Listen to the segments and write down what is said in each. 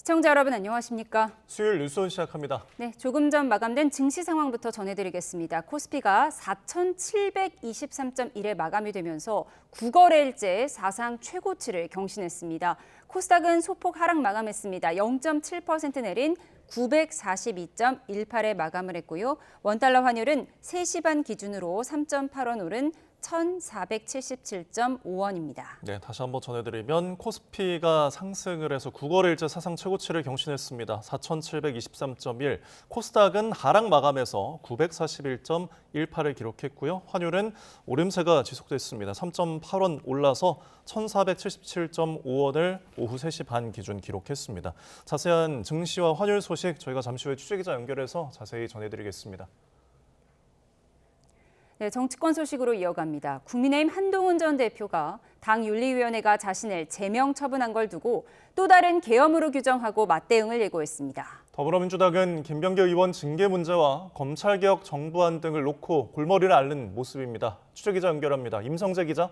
시청자 여러분 안녕하십니까? 수요일 뉴스원 시작합니다. 네, 조금 전 마감된 증시 상황부터 전해드리겠습니다. 코스피가 4,723.1에 마감이 되면서 9거래일째 사상 최고치를 경신했습니다. 코스닥은 소폭 하락 마감했습니다. 0.7% 내린 942.18에 마감을 했고요. 원달러 환율은 3시 반 기준으로 3.8원 오른 1,477.5원입니다. 네, 다시 한번 전해드리면 코스피가 상승을 해서 9거래일째 사상 최고치를 경신했습니다. 4,723.1. 코스닥은 하락 마감해서 941.18을 기록했고요. 환율은 오름세가 지속됐습니다. 3.8원 올라서 1,477.5원을 오후 3시 반 기준 기록했습니다. 자세한 증시와 환율 소식 저희가 잠시 후에 취재기자 연결해서 자세히 전해드리겠습니다. 네, 정치권 소식으로 이어갑니다. 국민의힘 한동훈 전 대표가 당윤리위원회가 자신을 제명 처분한 걸 두고 또 다른 계엄으로 규정하고 맞대응을 예고했습니다. 더불어민주당은 김병기 의원 징계 문제와 검찰개혁 정부안 등을 놓고 골머리를 앓는 모습입니다. 취재기자 연결합니다. 임성재 기자.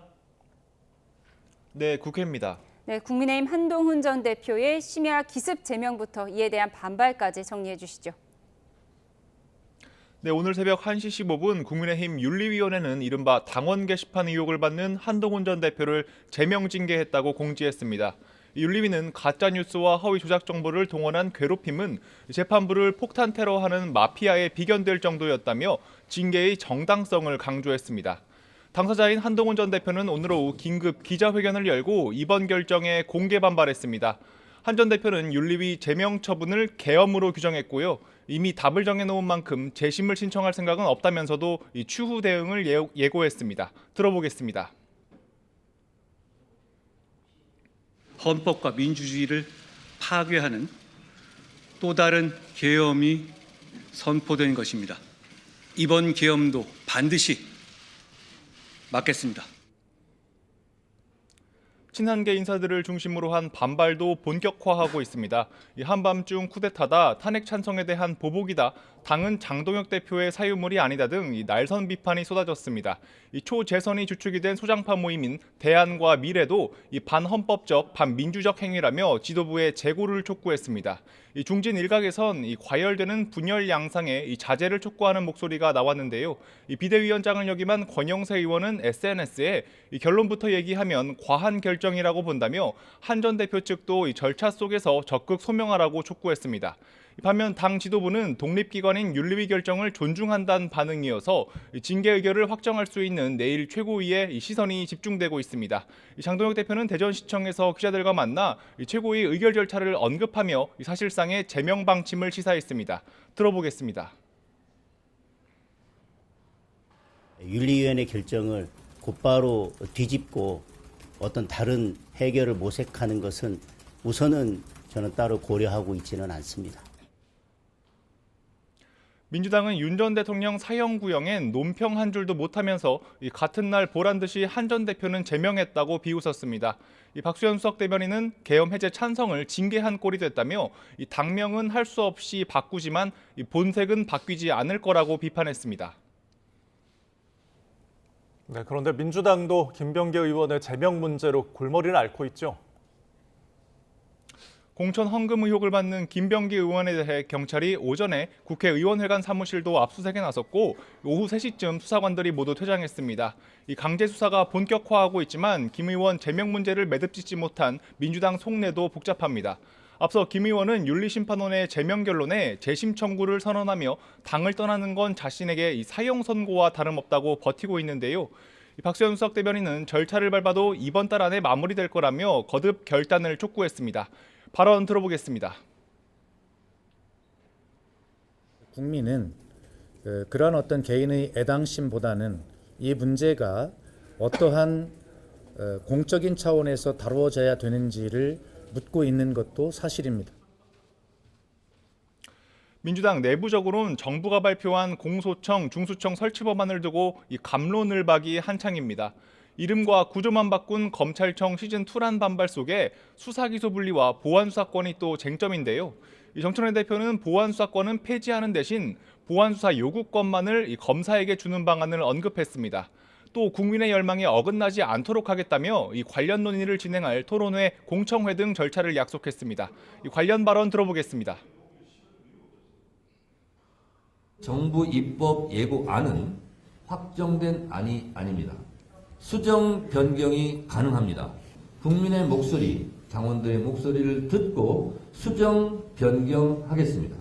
네, 국회입니다. 네, 국민의힘 한동훈 전 대표의 심야 기습 제명부터 이에 대한 반발까지 정리해 주시죠. 네, 오늘 새벽 1시 15분 국민의힘 윤리위원회는 이른바 당원 게시판 의혹을 받는 한동훈 전 대표를 제명 징계했다고 공지했습니다. 윤리위는 가짜뉴스와 허위 조작 정보를 동원한 괴롭힘은 재판부를 폭탄 테러하는 마피아에 비견될 정도였다며 징계의 정당성을 강조했습니다. 당사자인 한동훈 전 대표는 오늘 오후 긴급 기자회견을 열고 이번 결정에 공개 반발했습니다. 한 전 대표는 윤리위 제명 처분을 계엄으로 규정했고요. 이미 답을 정해놓은 만큼 재심을 신청할 생각은 없다면서도 추후 대응을 예고했습니다. 들어보겠습니다. 헌법과 민주주의를 파괴하는 또 다른 계엄이 선포된 것입니다. 이번 계엄도 반드시 막겠습니다. 친한계 인사들을 중심으로 한 반발도 본격화하고 있습니다. 한밤중 쿠데타다, 탄핵 찬성에 대한 보복이다, 당은 장동혁 대표의 사유물이 아니다 등 날선 비판이 쏟아졌습니다. 초재선이 주축이 된 소장파 모임인 대안과 미래도 반헌법적, 반민주적 행위라며 지도부의 재고를 촉구했습니다. 중진 일각에선 과열되는 분열 양상에 자제를 촉구하는 목소리가 나왔는데요. 비대위원장을 역임한 권영세 의원은 SNS에 결론부터 얘기하면 과한 결정이라고 본다며 한 전 대표 측도 절차 속에서 적극 소명하라고 촉구했습니다. 반면 당 지도부는 독립기관인 윤리위 결정을 존중한다는 반응이어서 징계 의결을 확정할 수 있는 내일 최고위에 시선이 집중되고 있습니다. 장동혁 대표는 대전시청에서 기자들과 만나 최고위 의결 절차를 언급하며 사실상의 제명 방침을 시사했습니다. 들어보겠습니다. 윤리위원회 결정을 곧바로 뒤집고 어떤 다른 해결을 모색하는 것은 우선은 저는 따로 고려하고 있지는 않습니다. 민주당은 윤 전 대통령 사형 구형엔 논평 한 줄도 못하면서 같은 날 보란 듯이 한 전 대표는 제명했다고 비웃었습니다. 박수현 수석 대변인은 계엄 해제 찬성을 징계한 꼴이 됐다며 당명은 할 수 없이 바꾸지만 본색은 바뀌지 않을 거라고 비판했습니다. 네, 그런데 민주당도 김병기 의원의 제명 문제로 골머리를 앓고 있죠. 공천 헌금 의혹을 받는 김병기 의원에 대해 경찰이 오전에 국회의원회관 사무실도 압수수색에 나섰고 오후 3시쯤 수사관들이 모두 퇴장했습니다. 강제 수사가 본격화하고 있지만 김 의원 제명 문제를 매듭짓지 못한 민주당 속내도 복잡합니다. 앞서 김 의원은 윤리심판원의 제명 결론에 재심 청구를 선언하며 당을 떠나는 건 자신에게 사형 선고와 다름없다고 버티고 있는데요. 박수현 수석 대변인은 절차를 밟아도 이번 달 안에 마무리될 거라며 거듭 결단을 촉구했습니다. 발언 들어보겠습니다. 국민은 그런 어떤 개인의 애당심보다는 이 문제가 어떠한 공적인 차원에서 다루어져야 되는지를 묻고 있는 것도 사실입니다. 민주당 내부적으로는 정부가 발표한 공소청, 중수청 설치 법안을 두고 갑론을박이 한창입니다. 이름과 구조만 바꾼 검찰청 시즌2란 반발 속에 수사기소 분리와 보안수사권이 또 쟁점인데요. 정청래 대표는 보안수사권은 폐지하는 대신 보안수사 요구권만을 검사에게 주는 방안을 언급했습니다. 또 국민의 열망에 어긋나지 않도록 하겠다며 이 관련 논의를 진행할 토론회, 공청회 등 절차를 약속했습니다. 이 관련 발언 들어보겠습니다. 정부 입법 예고안은 확정된 안이 아닙니다. 수정 변경이 가능합니다. 국민의 목소리, 당원들의 목소리를 듣고 수정 변경하겠습니다.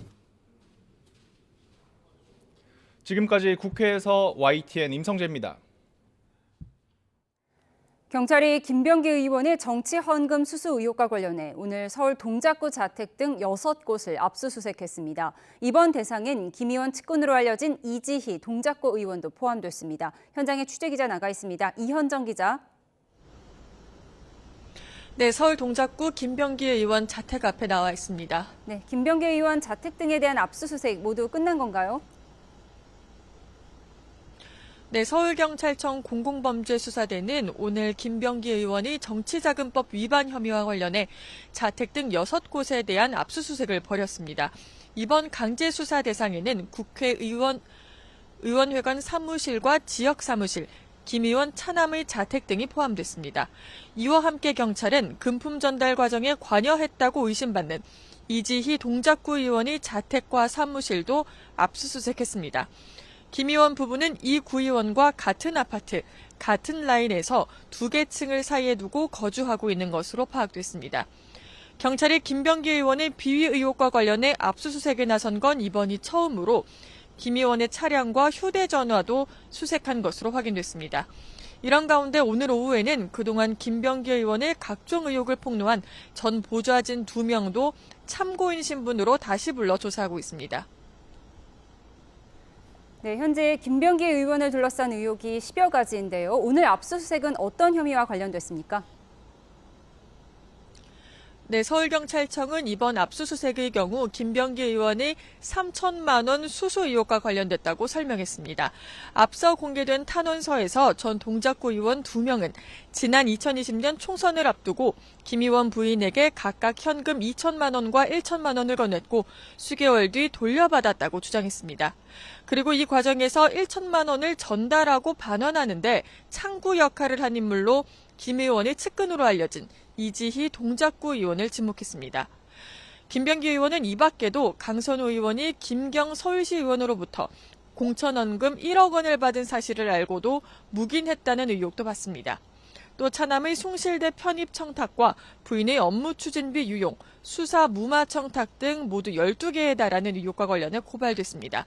지금까지 국회에서 YTN 임성재입니다. 경찰이 김병기 의원의 정치 헌금 수수 의혹과 관련해 오늘 서울 동작구 자택 등 6곳을 압수수색했습니다. 이번 대상엔 김 의원 측근으로 알려진 이지희 동작구 의원도 포함됐습니다. 현장에 취재기자 나가 있습니다. 이현정 기자. 네, 서울 동작구 김병기 의원 자택 앞에 나와 있습니다. 네, 김병기 의원 자택 등에 대한 압수수색 모두 끝난 건가요? 네, 서울경찰청 공공범죄수사대는 오늘 김병기 의원이 정치자금법 위반 혐의와 관련해 자택 등 6곳에 대한 압수수색을 벌였습니다. 이번 강제수사 대상에는 의원회관 사무실과 지역사무실, 김 의원 차남의 자택 등이 포함됐습니다. 이와 함께 경찰은 금품 전달 과정에 관여했다고 의심받는 이지희 동작구 의원의 자택과 사무실도 압수수색했습니다. 김 의원 부부는 이 구의원과 같은 아파트, 같은 라인에서 2개 층을 사이에 두고 거주하고 있는 것으로 파악됐습니다. 경찰이 김병기 의원의 비위 의혹과 관련해 압수수색에 나선 건 이번이 처음으로 김 의원의 차량과 휴대전화도 수색한 것으로 확인됐습니다. 이런 가운데 오늘 오후에는 그동안 김병기 의원의 각종 의혹을 폭로한 전 보좌진 2명도 참고인 신분으로 다시 불러 조사하고 있습니다. 네, 현재 김병기 의원을 둘러싼 의혹이 10여 가지인데요. 오늘 압수수색은 어떤 혐의와 관련됐습니까? 네, 서울경찰청은 이번 압수수색의 경우 김병기 의원의 3천만 원 수수 의혹과 관련됐다고 설명했습니다. 앞서 공개된 탄원서에서 전 동작구 의원 2명은 지난 2020년 총선을 앞두고 김 의원 부인에게 각각 현금 2천만 원과 1천만 원을 건넸고 수개월 뒤 돌려받았다고 주장했습니다. 그리고 이 과정에서 1천만 원을 전달하고 반환하는데 창구 역할을 한 인물로 김 의원의 측근으로 알려진 이지희 동작구 의원을 지목했습니다. 김병기 의원은 이 밖에도 강선우 의원이 김경 서울시 의원으로부터 공천원금 1억 원을 받은 사실을 알고도 묵인했다는 의혹도 받습니다. 또 차남의 숭실대 편입 청탁과 부인의 업무 추진비 유용, 수사 무마 청탁 등 모두 12개에 달하는 의혹과 관련해 고발됐습니다.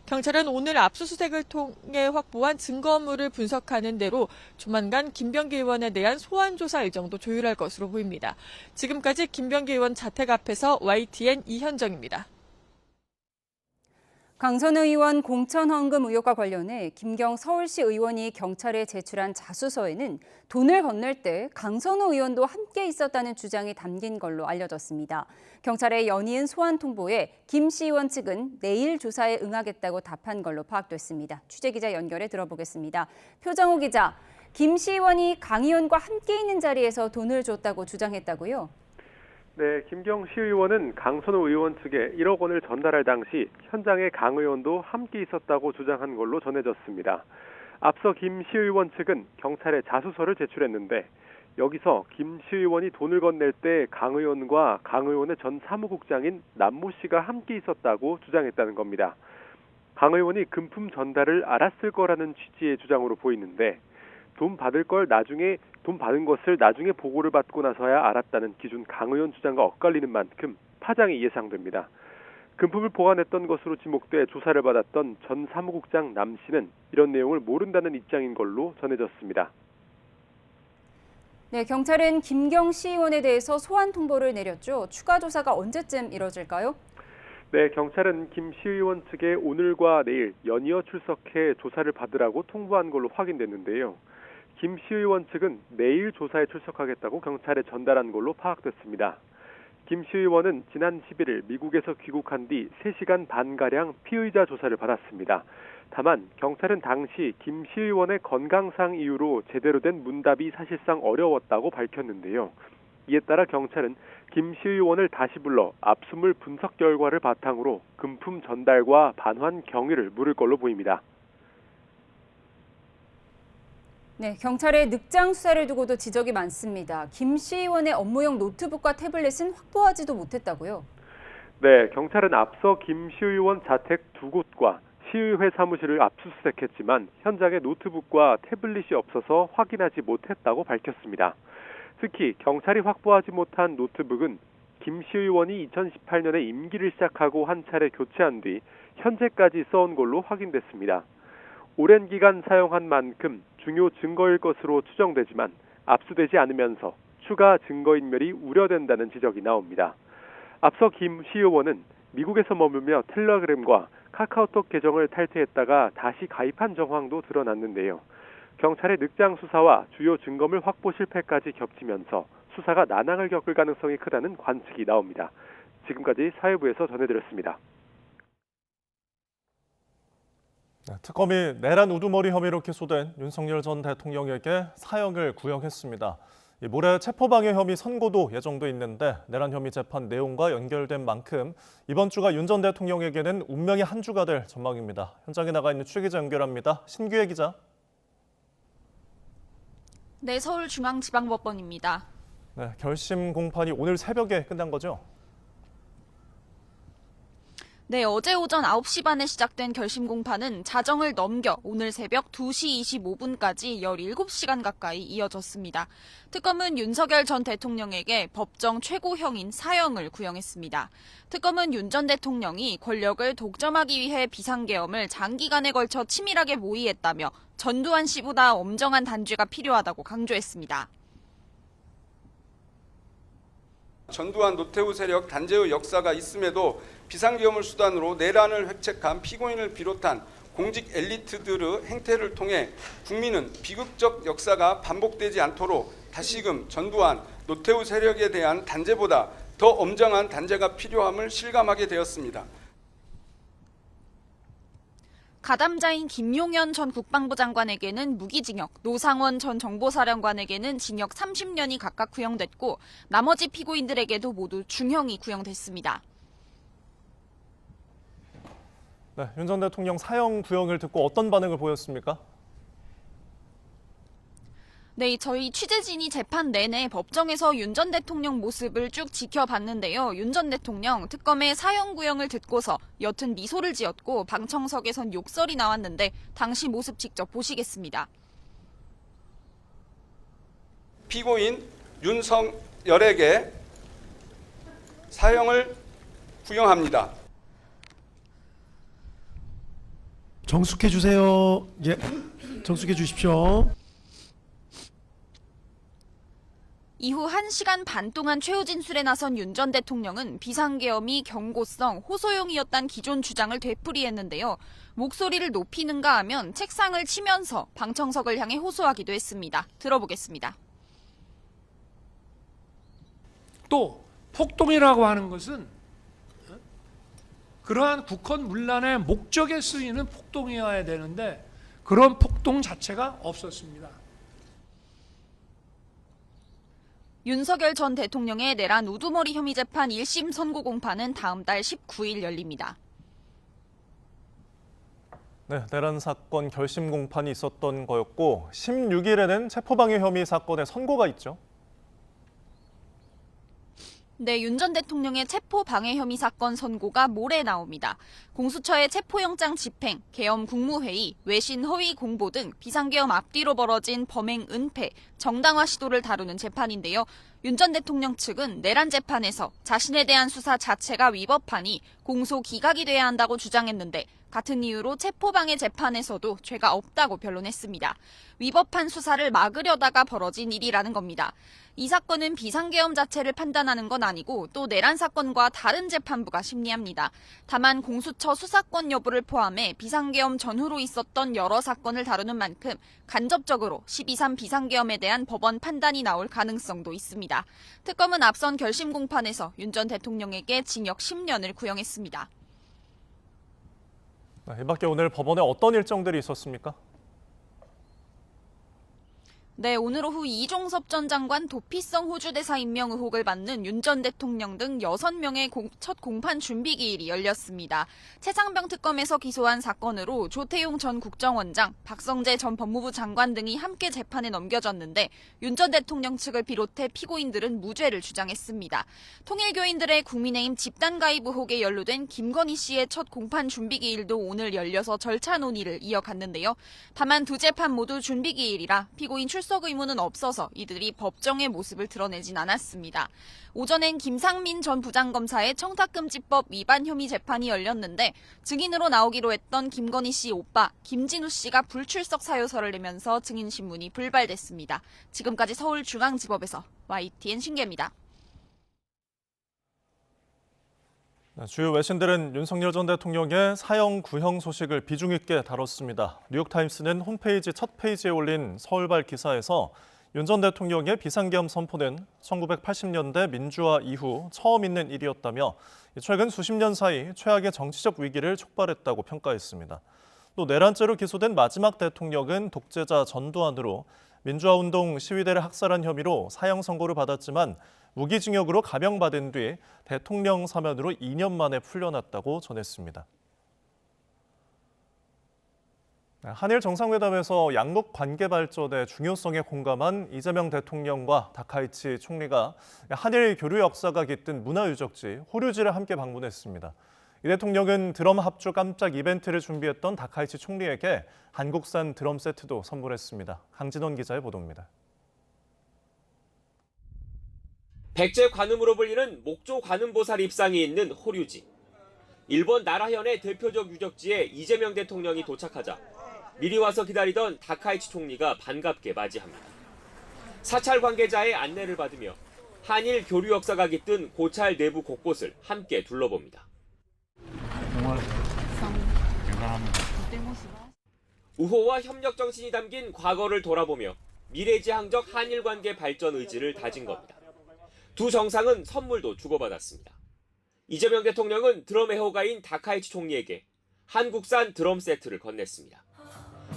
경찰은 오늘 압수수색을 통해 확보한 증거물을 분석하는 대로 조만간 김병기 의원에 대한 소환조사 일정도 조율할 것으로 보입니다. 지금까지 김병기 의원 자택 앞에서 YTN 이현정입니다. 강선우 의원 공천 헌금 의혹과 관련해 김경 서울시 의원이 경찰에 제출한 자수서에는 돈을 건넬 때 강선우 의원도 함께 있었다는 주장이 담긴 걸로 알려졌습니다. 경찰의 연이은 소환 통보에 김 씨 의원 측은 내일 조사에 응하겠다고 답한 걸로 파악됐습니다. 취재기자 연결해 들어보겠습니다. 표정호 기자, 김 씨 의원이 강 의원과 함께 있는 자리에서 돈을 줬다고 주장했다고요? 네, 김경 시의원은 강선우 의원 측에 1억 원을 전달할 당시 현장에 강 의원도 함께 있었다고 주장한 걸로 전해졌습니다. 앞서 김 시의원 측은 경찰에 자수서를 제출했는데 여기서 김 시의원이 돈을 건넬 때 강 의원과 강 의원의 전 사무국장인 남모 씨가 함께 있었다고 주장했다는 겁니다. 강 의원이 금품 전달을 알았을 거라는 취지의 주장으로 보이는데 돈 받은 것을 나중에 보고를 받고 나서야 알았다는 기존 강 의원 주장과 엇갈리는 만큼 파장이 예상됩니다. 금품을 보관했던 것으로 지목돼 조사를 받았던 전 사무국장 남 씨는 이런 내용을 모른다는 입장인 걸로 전해졌습니다. 네, 경찰은 김경 시의원에 대해서 소환 통보를 내렸죠. 추가 조사가 언제쯤 이뤄질까요? 네, 경찰은 김 시의원 측에 오늘과 내일 연이어 출석해 조사를 받으라고 통보한 걸로 확인됐는데요. 김 시의원 측은 내일 조사에 출석하겠다고 경찰에 전달한 걸로 파악됐습니다. 김 시의원은 지난 11일 미국에서 귀국한 뒤 3시간 반가량 피의자 조사를 받았습니다. 다만 경찰은 당시 김 시의원의 건강상 이유로 제대로 된 문답이 사실상 어려웠다고 밝혔는데요. 이에 따라 경찰은 김 시의원을 다시 불러 압수물 분석 결과를 바탕으로 금품 전달과 반환 경위를 물을 걸로 보입니다. 네, 경찰의 늑장 수사를 두고도 지적이 많습니다. 김 시의원의 업무용 노트북과 태블릿은 확보하지도 못했다고요? 네, 경찰은 앞서 김 시의원 자택 2곳과 시의회 사무실을 압수수색했지만 현장에 노트북과 태블릿이 없어서 확인하지 못했다고 밝혔습니다. 특히 경찰이 확보하지 못한 노트북은 김 시의원이 2018년에 임기를 시작하고 한 차례 교체한 뒤 현재까지 써온 걸로 확인됐습니다. 오랜 기간 사용한 만큼 중요 증거일 것으로 추정되지만 압수되지 않으면서 추가 증거인멸이 우려된다는 지적이 나옵니다. 앞서 김 시의원은 미국에서 머물며 텔레그램과 카카오톡 계정을 탈퇴했다가 다시 가입한 정황도 드러났는데요. 경찰의 늑장 수사와 주요 증거물 확보 실패까지 겹치면서 수사가 난항을 겪을 가능성이 크다는 관측이 나옵니다. 지금까지 사회부에서 전해드렸습니다. 특검이 내란 우두머리 혐의로 기소된 윤석열 전 대통령에게 사형을 구형했습니다. 모레 체포방해 혐의 선고도 예정돼 있는데 내란 혐의 재판 내용과 연결된 만큼 이번 주가 윤 전 대통령에게는 운명의 한 주가 될 전망입니다. 현장에 나가 있는 취재 기자 연결합니다. 신규혜 기자. 네, 서울중앙지방법원입니다. 네, 결심 공판이 오늘 새벽에 끝난 거죠? 네, 어제 오전 9시 반에 시작된 결심 공판은 자정을 넘겨 오늘 새벽 2시 25분까지 17시간 가까이 이어졌습니다. 특검은 윤석열 전 대통령에게 법정 최고형인 사형을 구형했습니다. 특검은 윤 전 대통령이 권력을 독점하기 위해 비상계엄을 장기간에 걸쳐 치밀하게 모의했다며 전두환 씨보다 엄정한 단죄가 필요하다고 강조했습니다. 전두환 노태우 세력 단죄의 역사가 있음에도 비상계엄을 수단으로 내란을 획책한 피고인을 비롯한 공직 엘리트들의 행태를 통해 국민은 비극적 역사가 반복되지 않도록 다시금 전두환 노태우 세력에 대한 단죄보다 더 엄정한 단죄가 필요함을 실감하게 되었습니다. 가담자인 김용현 전 국방부 장관에게는 무기징역, 노상원 전 정보사령관에게는 징역 30년이 각각 구형됐고 나머지 피고인들에게도 모두 중형이 구형됐습니다. 네, 윤 전 대통령 사형 구형을 듣고 어떤 반응을 보였습니까? 네, 저희 취재진이 재판 내내 법정에서 윤 전 대통령 모습을 쭉 지켜봤는데요. 윤 전 대통령 특검의 사형 구형을 듣고서 옅은 미소를 지었고 방청석에선 욕설이 나왔는데 당시 모습 직접 보시겠습니다. 피고인 윤석열에게 사형을 구형합니다. 정숙해 주세요. 예, 정숙해 주십시오. 이후 1시간 반 동안 최후 진술에 나선 윤 전 대통령은 비상계엄이 경고성, 호소용이었단 기존 주장을 되풀이했는데요. 목소리를 높이는가 하면 책상을 치면서 방청석을 향해 호소하기도 했습니다. 들어보겠습니다. 또 폭동이라고 하는 것은 그러한 국헌 문란의 목적에 쓰이는 폭동이어야 되는데 그런 폭동 자체가 없었습니다. 윤석열 전 대통령의 내란 우두머리 혐의 재판 1심 선고 공판은 다음 달 19일 열립니다. 네, 내란 사건 결심 공판이 있었던 거였고 16일에는 체포방해 혐의 사건의 선고가 있죠. 네, 윤 전 대통령의 체포방해 혐의 사건 선고가 모레 나옵니다. 공수처의 체포영장 집행, 계엄 국무회의, 외신 허위 공보 등 비상계엄 앞뒤로 벌어진 범행 은폐, 정당화 시도를 다루는 재판인데요. 윤 전 대통령 측은 내란 재판에서 자신에 대한 수사 자체가 위법하니 공소 기각이 돼야 한다고 주장했는데 같은 이유로 체포방해 재판에서도 죄가 없다고 변론했습니다. 위법한 수사를 막으려다가 벌어진 일이라는 겁니다. 이 사건은 비상계엄 자체를 판단하는 건 아니고 또 내란 사건과 다른 재판부가 심리합니다. 다만 공수처 수사권 여부를 포함해 비상계엄 전후로 있었던 여러 사건을 다루는 만큼 간접적으로 12.3 비상계엄에 대한 법원 판단이 나올 가능성도 있습니다. 특검은 앞선 결심 공판에서 윤 전 대통령에게 징역 10년을 구형했습니다. 이 밖에 오늘 법원에 어떤 일정들이 있었습니까? 네, 오늘 오후 이종섭 전 장관 도피성 호주 대사 임명 의혹을 받는 윤 전 대통령 등 6명의 첫 공판 준비 기일이 열렸습니다. 최상병 특검에서 기소한 사건으로 조태용 전 국정원장, 박성재 전 법무부 장관 등이 함께 재판에 넘겨졌는데 윤 전 대통령 측을 비롯해 피고인들은 무죄를 주장했습니다. 통일교인들의 국민의힘 집단 가입 의혹에 연루된 김건희 씨의 첫 공판 준비 기일도 오늘 열려서 절차 논의를 이어갔는데요. 다만 두 재판 모두 준비 기일이라 피고인 출석 의무는 없어서 이들이 법정의 모습을 드러내진 않았습니다. 오전엔 김상민 전 부장검사의 청탁금지법 위반 혐의 재판이 열렸는데 증인으로 나오기로 했던 김건희 씨 오빠 김진우 씨가 불출석 사유서를 내면서 증인 신문이 불발됐습니다. 지금까지 서울중앙지법에서 YTN 신계입니다. 주요 외신들은 윤석열 전 대통령의 사형 구형 소식을 비중 있게 다뤘습니다. 뉴욕타임스는 홈페이지 첫 페이지에 올린 서울발 기사에서 윤 전 대통령의 비상계엄 선포는 1980년대 민주화 이후 처음 있는 일이었다며 최근 수십 년 사이 최악의 정치적 위기를 촉발했다고 평가했습니다. 또 내란죄로 기소된 마지막 대통령은 독재자 전두환으로 민주화운동 시위대를 학살한 혐의로 사형 선고를 받았지만 무기징역으로 감형받은 뒤 대통령 사면으로 2년 만에 풀려났다고 전했습니다. 한일 정상회담에서 양국 관계 발전의 중요성에 공감한 이재명 대통령과 다카이치 총리가 한일 교류 역사가 깃든 문화유적지 호류지를 함께 방문했습니다. 이 대통령은 드럼 합주 깜짝 이벤트를 준비했던 다카이치 총리에게 한국산 드럼 세트도 선물했습니다. 강진원 기자의 보도입니다. 백제 관음으로 불리는 목조 관음보살 입상이 있는 호류지. 일본 나라현의 대표적 유적지에 이재명 대통령이 도착하자 미리 와서 기다리던 다카이치 총리가 반갑게 맞이합니다. 사찰 관계자의 안내를 받으며 한일 교류 역사가 깃든 고찰 내부 곳곳을 함께 둘러봅니다. 우호와 협력 정신이 담긴 과거를 돌아보며 미래지향적 한일 관계 발전 의지를 다진 겁니다. 두 정상은 선물도 주고받았습니다. 이재명 대통령은 드럼 애호가인 다카이치 총리에게 한국산 드럼 세트를 건넸습니다.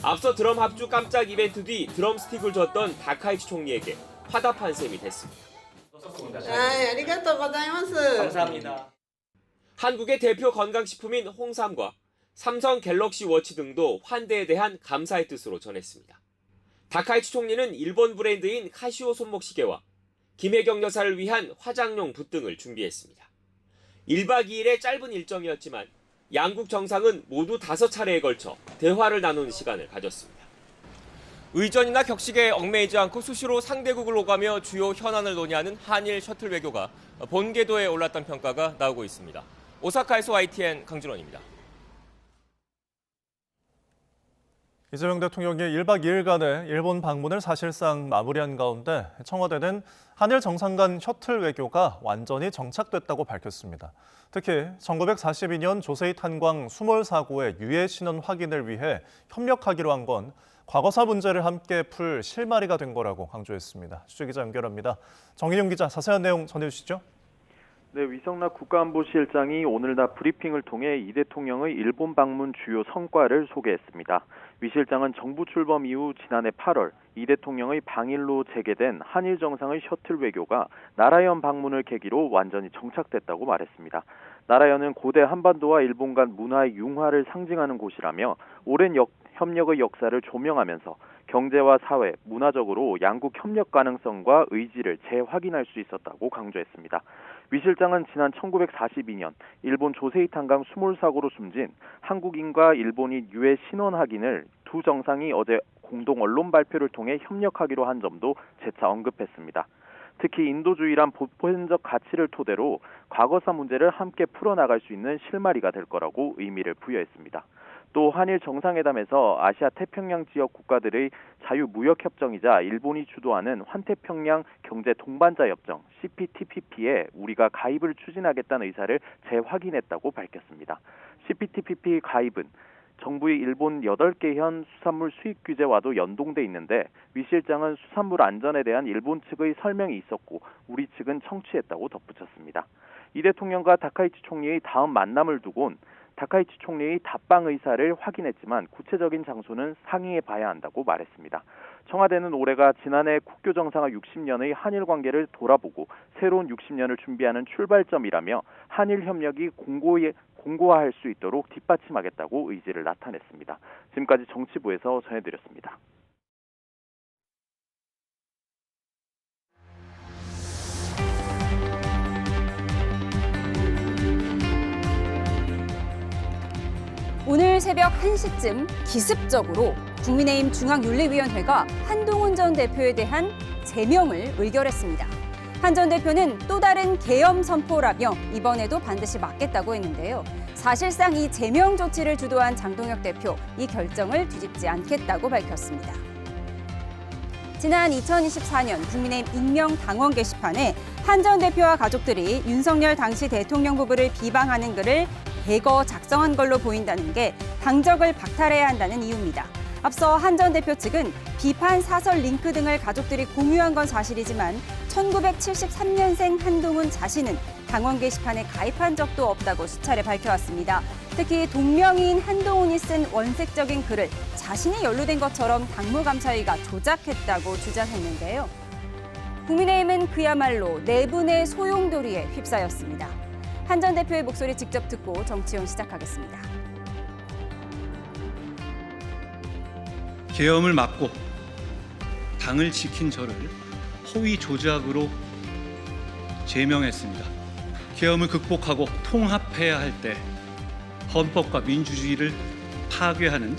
앞서 드럼 합주 깜짝 이벤트 뒤 드럼 스틱을 줬던 다카이치 총리에게 화답한 셈이 됐습니다. 감사합니다. 한국의 대표 건강식품인 홍삼과 삼성 갤럭시 워치 등도 환대에 대한 감사의 뜻으로 전했습니다. 다카이치 총리는 일본 브랜드인 카시오 손목시계와 김혜경 여사를 위한 화장용 붓 등을 준비했습니다. 1박 2일의 짧은 일정이었지만 양국 정상은 모두 5차례에 걸쳐 대화를 나누는 시간을 가졌습니다. 의전이나 격식에 얽매이지 않고 수시로 상대국을 오가며 주요 현안을 논의하는 한일 셔틀 외교가 본궤도에 올랐다는 평가가 나오고 있습니다. 오사카에서 YTN 강진원입니다. 이재명 대통령이 1박 2일간의 일본 방문을 사실상 마무리한 가운데 청와대는 한일 정상 간 셔틀 외교가 완전히 정착됐다고 밝혔습니다. 특히 1942년 조세희 탄광 수몰 사고의 유해 신원 확인을 위해 협력하기로 한 건 과거사 문제를 함께 풀 실마리가 된 거라고 강조했습니다. 취재기자 연결합니다. 정인용 기자, 자세한 내용 전해주시죠. 네, 위성락 국가안보실장이 오늘 낮 브리핑을 통해 이 대통령의 일본 방문 주요 성과를 소개했습니다. 위 실장은 정부 출범 이후 지난해 8월 이 대통령의 방일로 재개된 한일 정상의 셔틀 외교가 나라현 방문을 계기로 완전히 정착됐다고 말했습니다. 나라현은 고대 한반도와 일본 간 문화의 융화를 상징하는 곳이라며 오랜 협력의 역사를 조명하면서 경제와 사회, 문화적으로 양국 협력 가능성과 의지를 재확인할 수 있었다고 강조했습니다. 위 실장은 지난 1942년 일본 조세희 탄광 수몰 사고로 숨진 한국인과 일본인 유해 신원 확인을 두 정상이 어제 공동 언론 발표를 통해 협력하기로 한 점도 재차 언급했습니다. 특히 인도주의란 보편적 가치를 토대로 과거사 문제를 함께 풀어나갈 수 있는 실마리가 될 거라고 의미를 부여했습니다. 또 한일 정상회담에서 아시아 태평양 지역 국가들의 자유무역협정이자 일본이 주도하는 환태평양 경제 동반자 협정 CPTPP에 우리가 가입을 추진하겠다는 의사를 재확인했다고 밝혔습니다. CPTPP 가입은 정부의 일본 8개 현 수산물 수입 규제와도 연동돼 있는데 위 실장은 수산물 안전에 대한 일본 측의 설명이 있었고 우리 측은 청취했다고 덧붙였습니다. 이 대통령과 다카이치 총리의 다음 만남을 두곤 다카이치 총리의 답방 의사를 확인했지만 구체적인 장소는 상의해 봐야 한다고 말했습니다. 청와대는 올해가 지난해 국교 정상화 60년의 한일 관계를 돌아보고 새로운 60년을 준비하는 출발점이라며 한일 협력이 공고화할 수 있도록 뒷받침하겠다고 의지를 나타냈습니다. 지금까지 정치부에서 전해드렸습니다. 오늘 새벽 1시쯤 기습적으로 국민의힘 중앙윤리위원회가 한동훈 전 대표에 대한 제명을 의결했습니다. 한 전 대표는 또 다른 계엄 선포라며 이번에도 반드시 막겠다고 했는데요. 사실상 이 제명 조치를 주도한 장동혁 대표, 이 결정을 뒤집지 않겠다고 밝혔습니다. 지난 2024년 국민의힘 익명 당원 게시판에 한 전 대표와 가족들이 윤석열 당시 대통령 부부를 비방하는 글을 대거 작성한 걸로 보인다는 게 당적을 박탈해야 한다는 이유입니다. 앞서 한 전 대표 측은 비판 사설 링크 등을 가족들이 공유한 건 사실이지만 1973년생 한동훈 자신은 당원 게시판에 가입한 적도 없다고 수차례 밝혀왔습니다. 특히 동명이인 한동훈이 쓴 원색적인 글을 자신이 연루된 것처럼 당무감사위가 조작했다고 주장했는데요. 국민의힘은 그야말로 내분의 소용돌이에 휩싸였습니다. 한 전 대표의 목소리 직접 듣고 정치용 시작하겠습니다. 계엄을 막고 당을 지킨 저를 허위 조작으로 제명했습니다. 계엄을 극복하고 통합해야 할 때 헌법과 민주주의를 파괴하는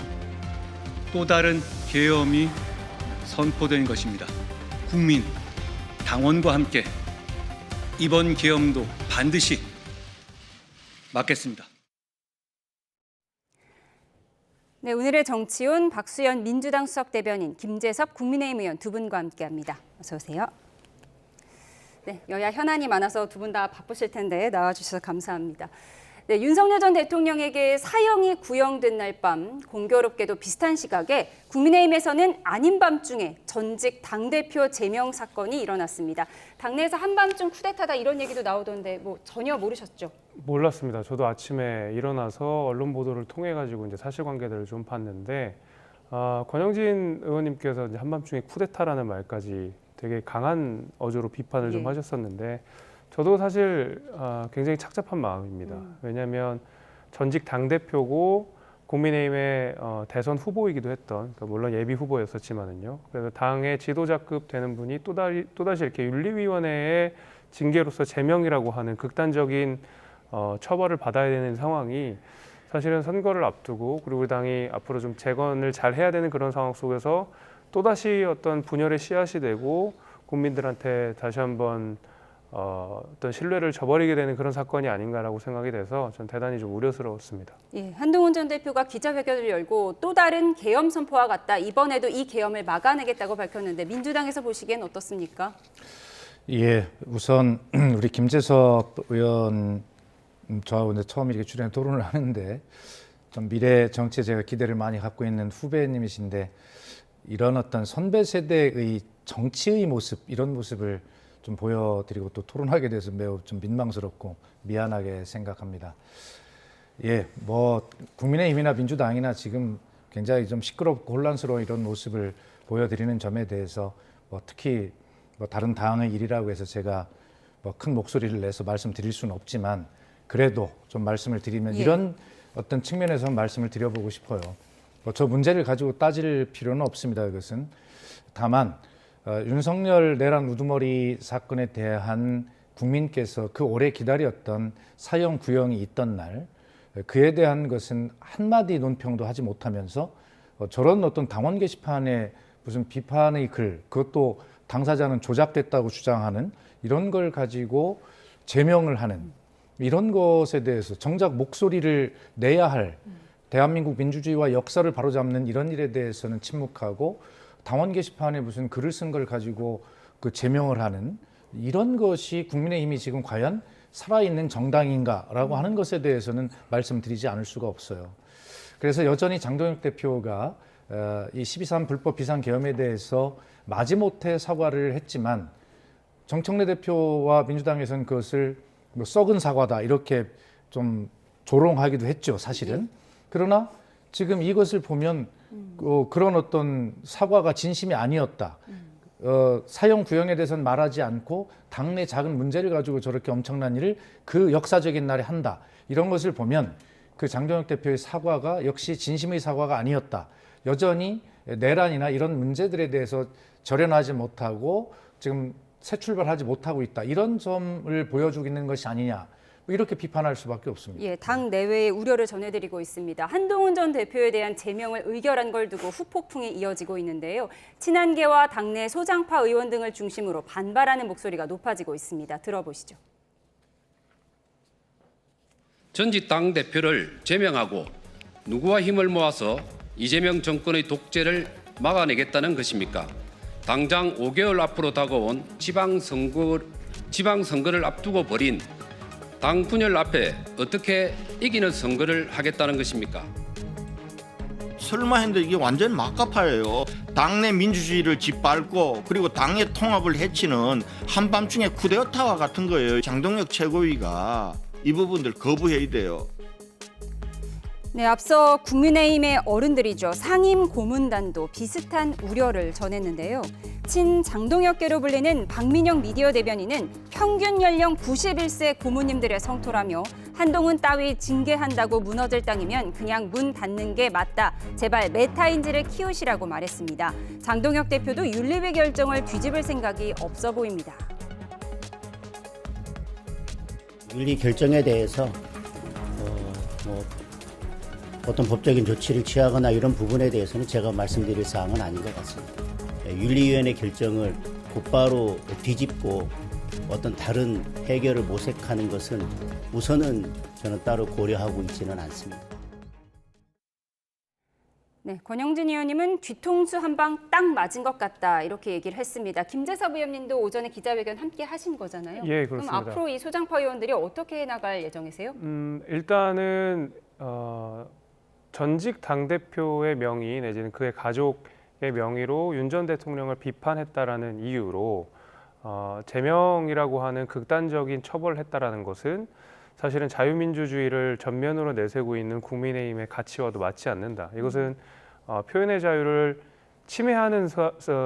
또 다른 계엄이 선포된 것입니다. 국민, 당원과 함께 이번 계엄도 반드시 막겠습니다. 네, 오늘의 정치온 박수현 민주당 수석대변인, 김재섭 국민의힘 의원 두 분과 함께합니다. 어서 오세요. 네, 여야 현안이 많아서 두 분 다 바쁘실 텐데 나와주셔서 감사합니다. 네, 윤석열 전 대통령에게 사형이 구형된 날 밤 공교롭게도 비슷한 시각에 국민의힘에서는 아닌 밤중에 전직 당대표 제명 사건이 일어났습니다. 당내에서 한밤중 쿠데타다 이런 얘기도 나오던데 뭐 전혀 모르셨죠? 몰랐습니다. 저도 아침에 일어나서 언론 보도를 통해 가지고 이제 사실관계들을 좀 봤는데 권영진 의원님께서 이제 한밤중에 쿠데타라는 말까지 되게 강한 어조로 비판을 좀 하셨었는데 저도 사실 굉장히 착잡한 마음입니다. 왜냐하면 전직 당대표고 국민의힘의 대선 후보이기도 했던, 그러니까 물론 예비 후보였었지만은요. 그래서 당의 지도자급 되는 분이 또다시 이렇게 윤리위원회의 징계로서 제명이라고 하는 극단적인 처벌을 받아야 되는 상황이 사실은 선거를 앞두고 그리고 우리 당이 앞으로 좀 재건을 잘 해야 되는 그런 상황 속에서 또다시 어떤 분열의 씨앗이 되고 국민들한테 다시 한번 어떤 신뢰를 저버리게 되는 그런 사건이 아닌가라고 생각이 돼서 전 대단히 좀 우려스러웠습니다. 예, 한동훈 전 대표가 기자회견을 열고 또 다른 계엄 선포와 같다. 이번에도 이 계엄을 막아내겠다고 밝혔는데 민주당에서 보시기엔 어떻습니까? 예, 우선 우리 김재섭 의원 저하고 이제 처음 이렇게 출연 토론을 하는데 좀 미래 정치에 제가 기대를 많이 갖고 있는 후배님이신데 이런 어떤 선배 세대의 정치의 모습 이런 모습을 좀 보여드리고 또 토론하게 돼서 매우 좀 민망스럽고 미안하게 생각합니다. 예, 뭐 국민의힘이나 민주당이나 지금 굉장히 좀 시끄럽고 혼란스러운 이런 모습을 보여드리는 점에 대해서 뭐 특히 뭐 다른 당의 일이라고 해서 제가 뭐 큰 목소리를 내서 말씀드릴 수는 없지만 그래도 좀 말씀을 드리면 이런 어떤 측면에서 말씀을 드려보고 싶어요. 뭐 저 문제를 가지고 따질 필요는 없습니다. 그것은 다만 윤석열 내란 우두머리 사건에 대한 국민께서 그 오래 기다렸던 사형 구형이 있던 날 그에 대한 것은 한마디 논평도 하지 못하면서 저런 어떤 당원 게시판에 무슨 비판의 글 그것도 당사자는 조작됐다고 주장하는 이런 걸 가지고 제명을 하는 이런 것에 대해서 정작 목소리를 내야 할 대한민국 민주주의와 역사를 바로잡는 이런 일에 대해서는 침묵하고 당원 게시판에 무슨 글을 쓴 걸 가지고 그 제명을 하는 이런 것이 국민의힘이 지금 과연 살아있는 정당인가라고 하는 것에 대해서는 말씀드리지 않을 수가 없어요. 그래서 여전히 장동혁 대표가 이 12.3 불법 비상계엄에 대해서 마지못해 사과를 했지만 정청래 대표와 민주당에서는 그것을 뭐 썩은 사과다 이렇게 좀 조롱하기도 했죠, 사실은. 그러나 지금 이것을 보면 그런 어떤 사과가 진심이 아니었다. 사형 구형에 대해서는 말하지 않고 당내 작은 문제를 가지고 저렇게 엄청난 일을 그 역사적인 날에 한다. 이런 것을 보면 그 장동혁 대표의 사과가 역시 진심의 사과가 아니었다. 여전히 내란이나 이런 문제들에 대해서 절연하지 못하고 지금 새 출발하지 못하고 있다. 이런 점을 보여주고 있는 것이 아니냐. 이렇게 비판할 수밖에 없습니다. 예, 당 내외의 우려를 전해드리고 있습니다. 한동훈 전 대표에 대한 제명을 의결한 걸 두고 후폭풍이 이어지고 있는데요. 친한계와 당내 소장파 의원 등을 중심으로 반발하는 목소리가 높아지고 있습니다. 들어보시죠. 전직 당대표를 제명하고 누구와 힘을 모아서 이재명 정권의 독재를 막아내겠다는 것입니까? 당장 5개월 앞으로 다가온 지방선거를 앞두고 벌인 당 분열 앞에 어떻게 이기는 선거를 하겠다는 것입니까? 설마 했는데 이게 완전 막가파예요. 당내 민주주의를 짓밟고 그리고 당의 통합을 해치는 한밤중에 쿠데타와 같은 거예요. 장동혁 최고위가 이 부분들 거부해야 돼요. 네, 앞서 국민의힘의 어른들이죠. 상임 고문단도 비슷한 우려를 전했는데요. 친 장동혁계로 불리는 박민영 미디어 대변인은 평균 연령 91세 고모님들의 성토라며 한동훈 따위 징계한다고 무너질 땅이면 그냥 문 닫는 게 맞다. 제발 메타인지를 키우시라고 말했습니다. 장동혁 대표도 윤리위 결정을 뒤집을 생각이 없어 보입니다. 윤리 결정에 대해서 어떤 법적인 조치를 취하거나 이런 부분에 대해서는 제가 말씀드릴 사항은 아닌 것 같습니다. 윤리위원회 결정을 곧바로 뒤집고 어떤 다른 해결을 모색하는 것은 우선은 저는 따로 고려하고 있지는 않습니다. 네, 권영진 의원님은 뒤통수 한 방 딱 맞은 것 같다 이렇게 얘기를 했습니다. 김재섭 의원님도 오전에 기자회견 함께 하신 거잖아요. 예, 그렇습니다. 그럼 앞으로 이 소장파 의원들이 어떻게 해나갈 예정이세요? 일단은 전직 당대표의 명의 내지는 그의 가족의 명의로 윤 전 대통령을 비판했다라는 이유로 제명이라고 하는 극단적인 처벌을 했다라는 것은 사실은 자유민주주의를 전면으로 내세우고 있는 국민의힘의 가치와도 맞지 않는다. 이것은 표현의 자유를 침해하는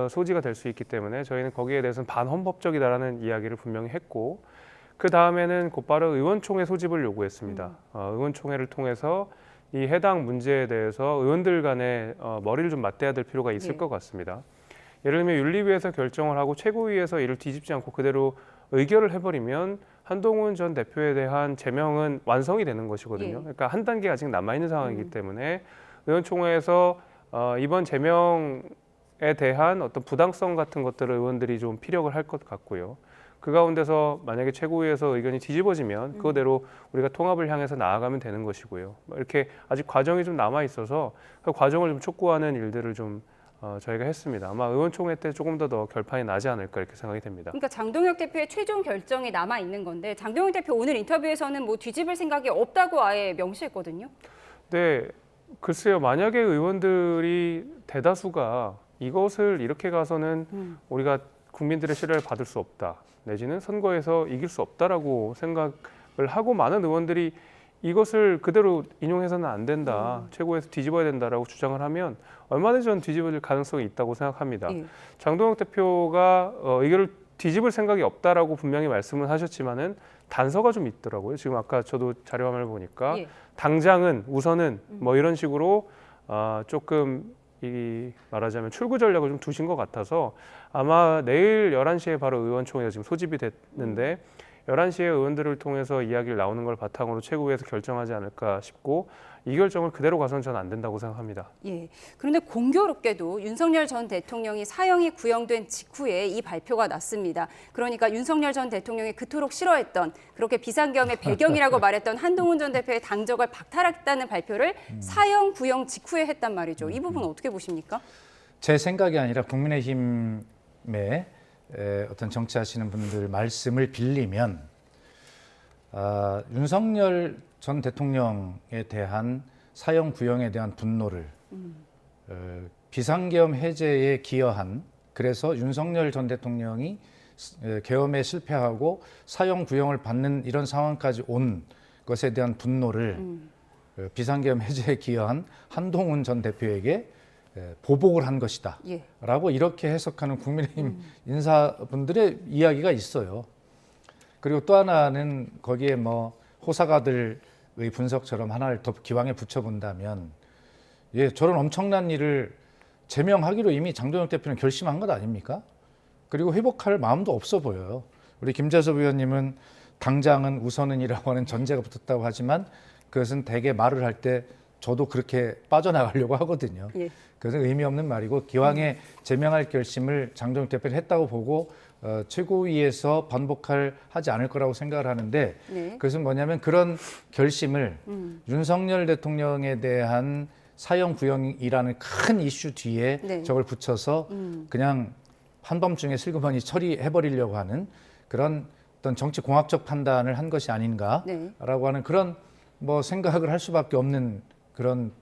소지가 될 수 있기 때문에 저희는 거기에 대해서는 반헌법적이다라는 이야기를 분명히 했고 그 다음에는 곧바로 의원총회 소집을 요구했습니다. 의원총회를 통해서 이 해당 문제에 대해서 의원들 간에 머리를 좀 맞대야 될 필요가 있을 것 같습니다. 예를 들면 윤리위에서 결정을 하고 최고위에서 이를 뒤집지 않고 그대로 의결을 해버리면 한동훈 전 대표에 대한 제명은 완성이 되는 것이거든요. 그러니까 한 단계 아직 남아있는 상황이기 때문에 의원총회에서 이번 제명에 대한 어떤 부당성 같은 것들을 의원들이 좀 피력을 할 것 같고요. 그 가운데서 만약에 최고위에서 의견이 뒤집어지면 그거대로 우리가 통합을 향해서 나아가면 되는 것이고요. 이렇게 아직 과정이 좀 남아 있어서 그 과정을 좀 촉구하는 일들을 좀 저희가 했습니다. 아마 의원총회 때 조금 더 결판이 나지 않을까 이렇게 생각이 됩니다. 그러니까 장동혁 대표의 최종 결정이 남아 있는 건데 장동혁 대표 오늘 인터뷰에서는 뭐 뒤집을 생각이 없다고 아예 명시했거든요. 네, 글쎄요. 만약에 의원들이 대다수가 이것을 이렇게 가서는 우리가 국민들의 신뢰를 받을 수 없다. 내지는 선거에서 이길 수 없다라고 생각을 하고 많은 의원들이 이것을 그대로 인용해서는 안 된다. 최고에서 뒤집어야 된다라고 주장을 하면 얼마든지 저는 뒤집어질 가능성이 있다고 생각합니다. 장동혁 대표가 의견을 뒤집을 생각이 없다라고 분명히 말씀을 하셨지만은 단서가 좀 있더라고요. 지금 아까 저도 자료 화면을 보니까 당장은 우선은 뭐 이런 식으로 조금 말하자면 출구 전략을 좀 두신 것 같아서 아마 내일 11시에 바로 의원총회가 지금 소집이 됐는데 11시에 의원들을 통해서 이야기를 나오는 걸 바탕으로 최고위에서 결정하지 않을까 싶고 이 결정을 그대로 가서는 저는 안 된다고 생각합니다. 예. 그런데 공교롭게도 윤석열 전 대통령이 사형이 구형된 직후에 이 발표가 났습니다. 그러니까 윤석열 전 대통령이 그토록 싫어했던 그렇게 비상계엄의 배경이라고 말했던 한동훈 전 대표의 당적을 박탈했다는 발표를 사형 구형 직후에 했단 말이죠. 이 부분 어떻게 보십니까? 제 생각이 아니라 국민의힘의 어떤 정치하시는 분들 말씀을 빌리면 윤석열 전 대통령에 대한 사형 구형에 대한 분노를 비상계엄 해제에 기여한 그래서 윤석열 전 대통령이 계엄에 실패하고 사형 구형을 받는 이런 상황까지 온 것에 대한 분노를 비상계엄 해제에 기여한 한동훈 전 대표에게 보복을 한 것이다 라고 이렇게 해석하는 국민의힘 인사분들의 이야기가 있어요. 그리고 또 하나는 거기에 뭐 호사가들의 분석처럼 하나를 더 기왕에 붙여본다면 저런 엄청난 일을 제명하기로 이미 장동혁 대표는 결심한 것 아닙니까? 그리고 회복할 마음도 없어 보여요. 우리 김재섭 의원님은 당장은 우선은이라고 하는 전제가 붙었다고 하지만 그것은 대개 말을 할 때 저도 그렇게 빠져나가려고 하거든요. 그래서 의미 없는 말이고 기왕에 제명할 결심을 장동혁 대표는 했다고 보고 최고위에서 하지 않을 거라고 생각을 하는데 그것은 뭐냐면 그런 결심을 윤석열 대통령에 대한 사형 구형이라는 큰 이슈 뒤에 저걸 붙여서 그냥 한밤중에 슬그머니 처리해버리려고 하는 그런 어떤 정치 공학적 판단을 한 것이 아닌가라고 하는 그런 뭐 생각을 할 수밖에 없는 그런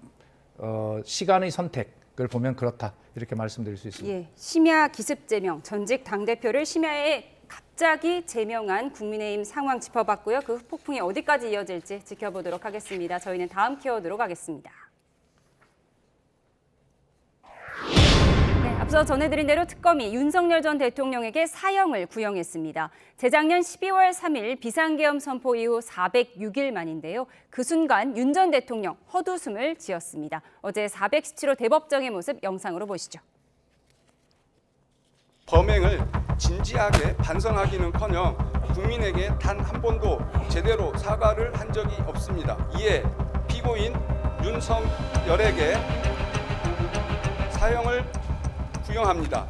시간의 선택을 보면 그렇다 이렇게 말씀드릴 수 있습니다. 심야 기습 제명, 전직 당대표를 심야에 갑자기 제명한 국민의힘 상황 짚어봤고요. 그 폭풍이 어디까지 이어질지 지켜보도록 하겠습니다. 저희는 다음 키워드로 가겠습니다. 앞서 전해드린 대로 특검이 윤석열 전 대통령에게 사형을 구형했습니다. 재작년 12월 3일 비상계엄 선포 이후 406일 만인데요. 그 순간 윤 전 대통령 헛웃음을 지었습니다. 어제 417호 대법정의 모습 영상으로 보시죠. 범행을 진지하게 반성하기는커녕 국민에게 단 한 번도 제대로 사과를 한 적이 없습니다. 이에 피고인 윤석열에게 사형을 구형합니다.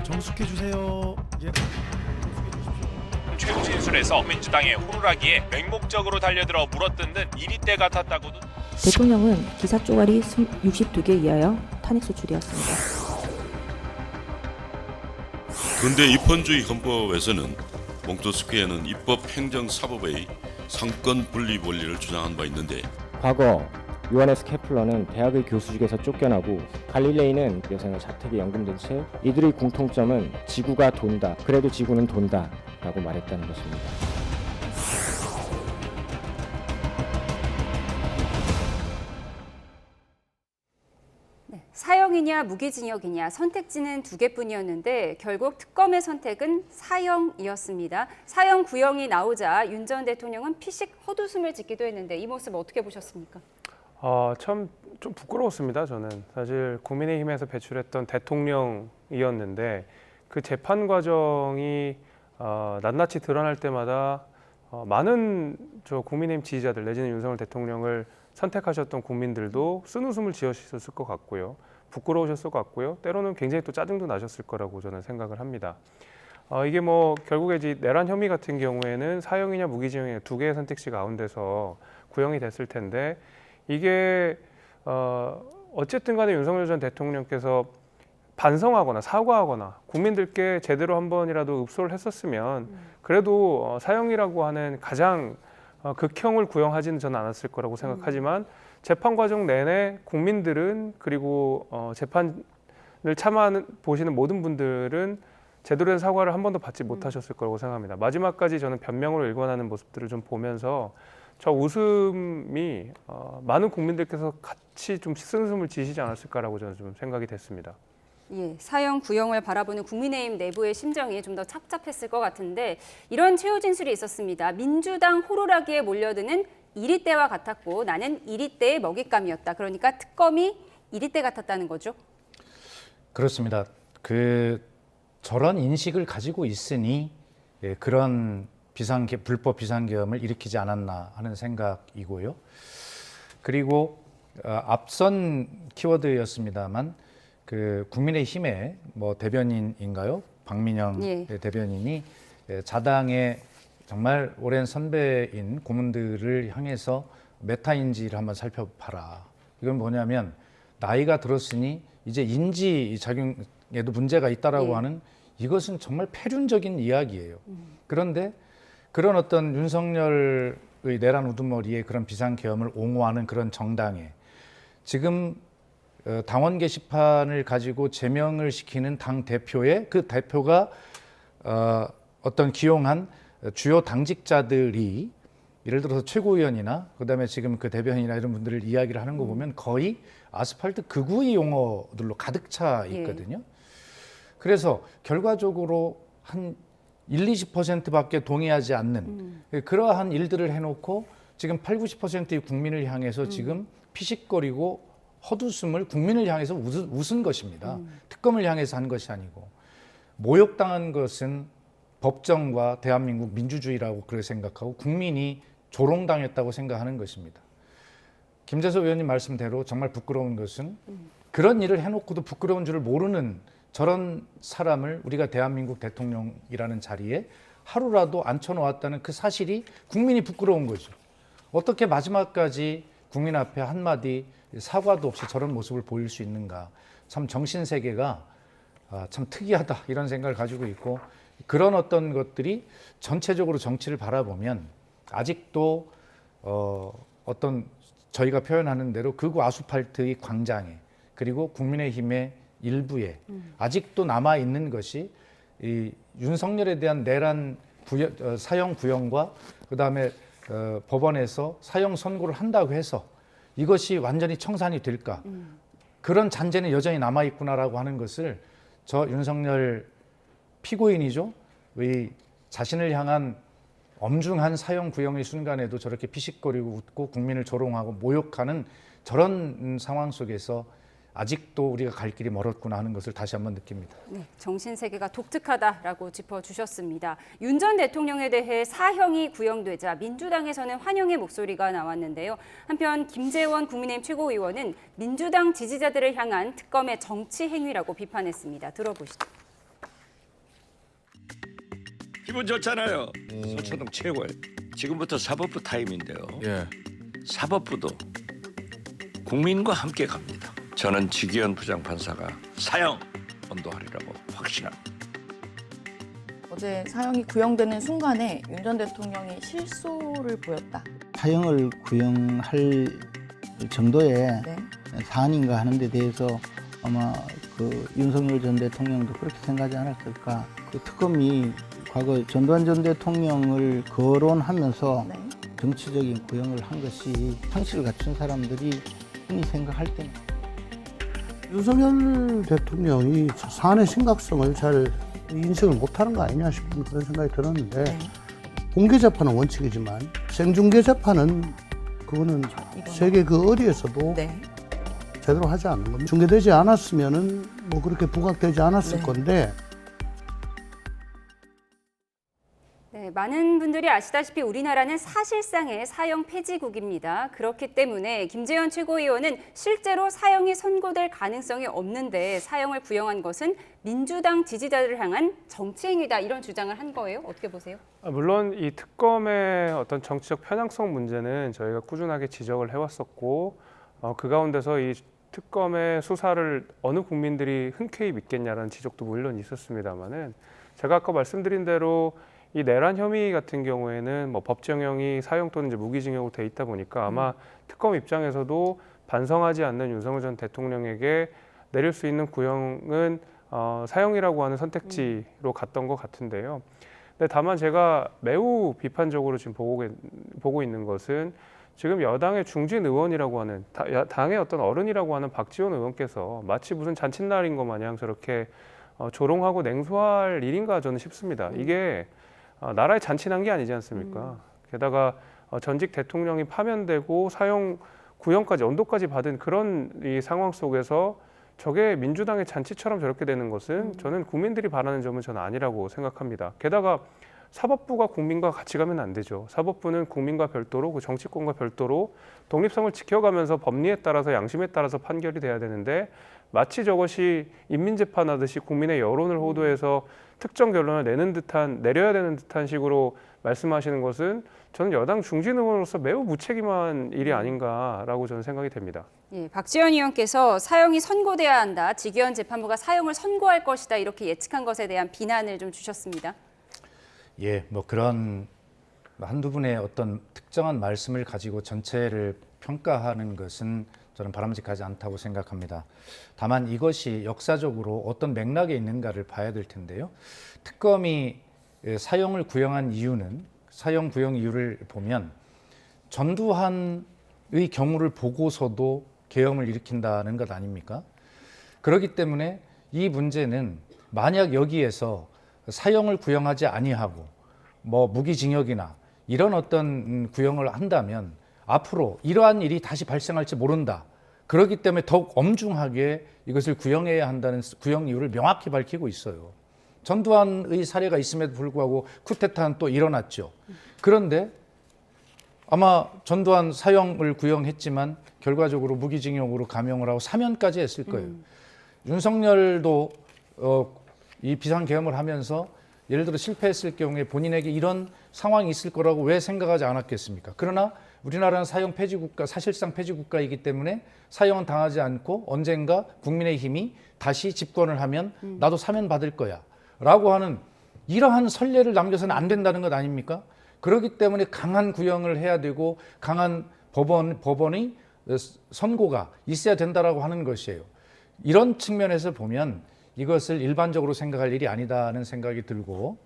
정숙해 주세요. 최후 진술에서 민주당의 호루라기에 맹목적으로 달려들어 물어뜯는 이리때 같았다고도. 대통령은 기사 쪼가리 62개 이하여 탄핵 소추되었습니다. 근대 입헌주의 헌법에서는 몽토스키에는 입법, 행정, 사법의 상권 분리 원리를 주장한 바 있는데 과거 요하네스 케플러는 대학의 교수직에서 쫓겨나고 갈릴레이는 여생을 자택에 연금된 채 이들의 공통점은 지구가 돈다, 그래도 지구는 돈다 라고 말했다는 것입니다. 사형이냐 무기징역이냐 선택지는 두 개뿐이었는데 결국 특검의 선택은 사형이었습니다. 사형 구형이 나오자 윤 전 대통령은 피식 헛웃음을 짓기도 했는데 이 모습 어떻게 보셨습니까? 참 좀 부끄러웠습니다. 저는 사실 국민의힘에서 배출했던 대통령이었는데 그 재판 과정이 낱낱이 드러날 때마다 많은 국민의힘 지지자들 내지는 윤석열 대통령을 선택하셨던 국민들도 쓴웃음을 지으셨을 것 같고요. 부끄러우셨을 것 같고요. 때로는 굉장히 또 짜증도 나셨을 거라고 저는 생각을 합니다. 이게 뭐 결국에 이제 내란 혐의 같은 경우에는 사형이냐 무기징역이냐 두 개의 선택지 가운데서 구형이 됐을 텐데 이게 어쨌든 간에 윤석열 전 대통령께서 반성하거나 사과하거나 국민들께 제대로 한 번이라도 읍소를 했었으면 그래도 사형이라고 하는 가장 극형을 구형하지는 저는 않았을 거라고 생각하지만 재판 과정 내내 국민들은 그리고 재판을 보시는 모든 분들은 제대로 된 사과를 한 번도 받지 못하셨을 거라고 생각합니다. 마지막까지 저는 변명으로 일관하는 모습들을 좀 보면서 저 웃음이 많은 국민들께서 같이 좀 쓴웃음을 지시지 않았을까라고 저는 좀 생각이 됐습니다. 사형 구형을 바라보는 국민의힘 내부의 심정이 좀 더 착잡했을 것 같은데 이런 최후 진술이 있었습니다. 민주당 호루라기에 몰려드는 이리떼와 같았고 나는 이리떼의 먹잇감이었다. 그러니까 특검이 이리떼 같았다는 거죠? 그렇습니다. 저런 인식을 가지고 있으니 그런 불법 비상계엄을 일으키지 않았나 하는 생각이고요. 그리고 앞선 키워드였습니다만 국민의힘의 대변인인가요? 박민영 대변인이 자당의 정말 오랜 선배인 고문들을 향해서 메타인지를 한번 살펴봐라. 이건 뭐냐면 나이가 들었으니 이제 인지 작용에도 문제가 있다라고 하는 이것은 정말 패륜적인 이야기예요. 그런데 그런 어떤 윤석열의 내란 우두머리에 그런 비상계엄을 옹호하는 그런 정당에 지금 당원 게시판을 가지고 제명을 시키는 당 대표의 그 대표가 어떤 기용한 주요 당직자들이 예를 들어서 최고위원이나 그다음에 지금 그 대변인이나 이런 분들을 이야기를 하는 거 보면 거의 아스팔트 극우의 용어들로 가득 차 있거든요. 그래서 결과적으로 한 20%밖에 동의하지 않는 그러한 일들을 해놓고 지금 80-90%의 국민을 향해서 지금 피식거리고 헛웃음을 국민을 향해서 웃은 것입니다. 특검을 향해서 한 것이 아니고 모욕당한 것은 법정과 대한민국 민주주의라고 그렇게 생각하고 국민이 조롱당했다고 생각하는 것입니다. 김재석 의원님 말씀대로 정말 부끄러운 것은 그런 일을 해놓고도 부끄러운 줄을 모르는 저런 사람을 우리가 대한민국 대통령이라는 자리에 하루라도 앉혀놓았다는 그 사실이 국민이 부끄러운 거죠. 어떻게 마지막까지 국민 앞에 한마디 사과도 없이 저런 모습을 보일 수 있는가. 참 정신세계가 참 특이하다 이런 생각을 가지고 있고 그런 어떤 것들이 전체적으로 정치를 바라보면 아직도 어떤 저희가 표현하는 대로 극우 아스팔트의 광장에 그리고 국민의힘의 일부에 아직도 남아있는 것이 이 윤석열에 대한 내란 사형 구형과 그다음에 법원에서 사형 선고를 한다고 해서 이것이 완전히 청산이 될까? 그런 잔재는 여전히 남아있구나라고 하는 것을 저 윤석열 피고인이죠. 왜 자신을 향한 엄중한 사형 구형의 순간에도 저렇게 피식거리고 웃고 국민을 조롱하고 모욕하는 저런 상황 속에서 아직도 우리가 갈 길이 멀었구나 하는 것을 다시 한번 느낍니다. 네, 정신세계가 독특하다라고 짚어주셨습니다. 윤 전 대통령에 대해 사형이 구형되자 민주당에서는 환영의 목소리가 나왔는데요. 한편 김재원 국민의힘 최고위원은 민주당 지지자들을 향한 특검의 정치 행위라고 비판했습니다. 들어보시죠. 기분 좋잖아요. 서초동 최고예요. 지금부터 사법부 타임인데요. 사법부도 국민과 함께 갑니다. 저는 지기현 부장판사가 사형 언도하리라고 확신합니다. 어제 사형이 구형되는 순간에 윤 전 대통령이 실소를 보였다. 사형을 구형할 정도의 사안인가 하는 데 대해서 아마 그 윤석열 전 대통령도 그렇게 생각하지 않았을까. 그 특검이 과거 전두환 전 대통령을 거론하면서 정치적인 구형을 한 것이 상식을 갖춘 사람들이 흔히 생각할 때는 윤석열 대통령이 사안의 심각성을 잘 인식을 못하는 거 아니냐 싶은 그런 생각이 들었는데 공개 재판은 원칙이지만 생중계 재판은 그거는 세계 그 어디에서도 제대로 하지 않는 겁니다. 중계되지 않았으면은 뭐 그렇게 부각되지 않았을 건데. 네, 많은 분들이 아시다시피 우리나라는 사실상의 사형 폐지국입니다. 그렇기 때문에 김재원 최고위원은 실제로 사형이 선고될 가능성이 없는데 사형을 구형한 것은 민주당 지지자들을 향한 정치 행위다 이런 주장을 한 거예요. 어떻게 보세요? 물론 이 특검의 어떤 정치적 편향성 문제는 저희가 꾸준하게 지적을 해왔었고 그 가운데서 이 특검의 수사를 어느 국민들이 흔쾌히 믿겠냐라는 지적도 물론 있었습니다만은 제가 아까 말씀드린 대로 이 내란 혐의 같은 경우에는 뭐 법정형이 사형 또는 이제 무기징역으로 돼 있다 보니까 아마 특검 입장에서도 반성하지 않는 윤석열 전 대통령에게 내릴 수 있는 구형은 사형이라고 하는 선택지로 갔던 것 같은데요. 근데 다만 제가 매우 비판적으로 지금 보고 있는 것은 지금 여당의 중진 의원이라고 하는 당의 어떤 어른이라고 하는 박지원 의원께서 마치 무슨 잔칫날인 것 마냥 저렇게 조롱하고 냉소할 일인가 저는 싶습니다. 이게 나라에 잔치난 게 아니지 않습니까? 게다가 전직 대통령이 파면되고 사형 구형까지 언도까지 받은 그런 이 상황 속에서 저게 민주당의 잔치처럼 저렇게 되는 것은 저는 국민들이 바라는 점은 저는 아니라고 생각합니다. 게다가 사법부가 국민과 같이 가면 안 되죠. 사법부는 국민과 별도로 그 정치권과 별도로 독립성을 지켜가면서 법리에 따라서 양심에 따라서 판결이 돼야 되는데 마치 저것이 인민재판하듯이 국민의 여론을 호도해서 특정 결론을 내려야 되는 듯한 식으로 말씀하시는 것은 저는 여당 중진 의원으로서 매우 무책임한 일이 아닌가라고 저는 생각이 됩니다. 예, 박지원 의원께서 사형이 선고돼야 한다. 지기현 재판부가 사형을 선고할 것이다. 이렇게 예측한 것에 대한 비난을 좀 주셨습니다. 예, 뭐 그런 한두 분의 어떤 특정한 말씀을 가지고 전체를 평가하는 것은 저는 바람직하지 않다고 생각합니다. 다만 이것이 역사적으로 어떤 맥락에 있는가를 봐야 될 텐데요. 특검이 사형을 구형한 이유는 사형 구형 이유를 보면 전두환의 경우를 보고서도 계엄을 일으킨다는 것 아닙니까? 그렇기 때문에 이 문제는 만약 여기에서 사형을 구형하지 아니하고 뭐 무기징역이나 이런 어떤 구형을 한다면 앞으로 이러한 일이 다시 발생할지 모른다. 그렇기 때문에 더욱 엄중하게 이것을 구형해야 한다는 구형 이유를 명확히 밝히고 있어요. 전두환의 사례가 있음에도 불구하고 쿠데타는 또 일어났죠. 그런데 아마 전두환 사형을 구형했지만 결과적으로 무기징역으로 감형을 하고 사면까지 했을 거예요. 윤석열도 이 비상계엄을 하면서 예를 들어 실패했을 경우에 본인에게 이런 상황이 있을 거라고 왜 생각하지 않았겠습니까? 그러나 우리나라는 사형 폐지국가, 사실상 폐지국가이기 때문에 사형은 당하지 않고 언젠가 국민의힘이 다시 집권을 하면 나도 사면 받을 거야 라고 하는 이러한 선례를 남겨서는 안 된다는 것 아닙니까? 그렇기 때문에 강한 구형을 해야 되고 강한 법원의 선고가 있어야 된다라고 하는 것이에요. 이런 측면에서 보면 이것을 일반적으로 생각할 일이 아니다는 생각이 들고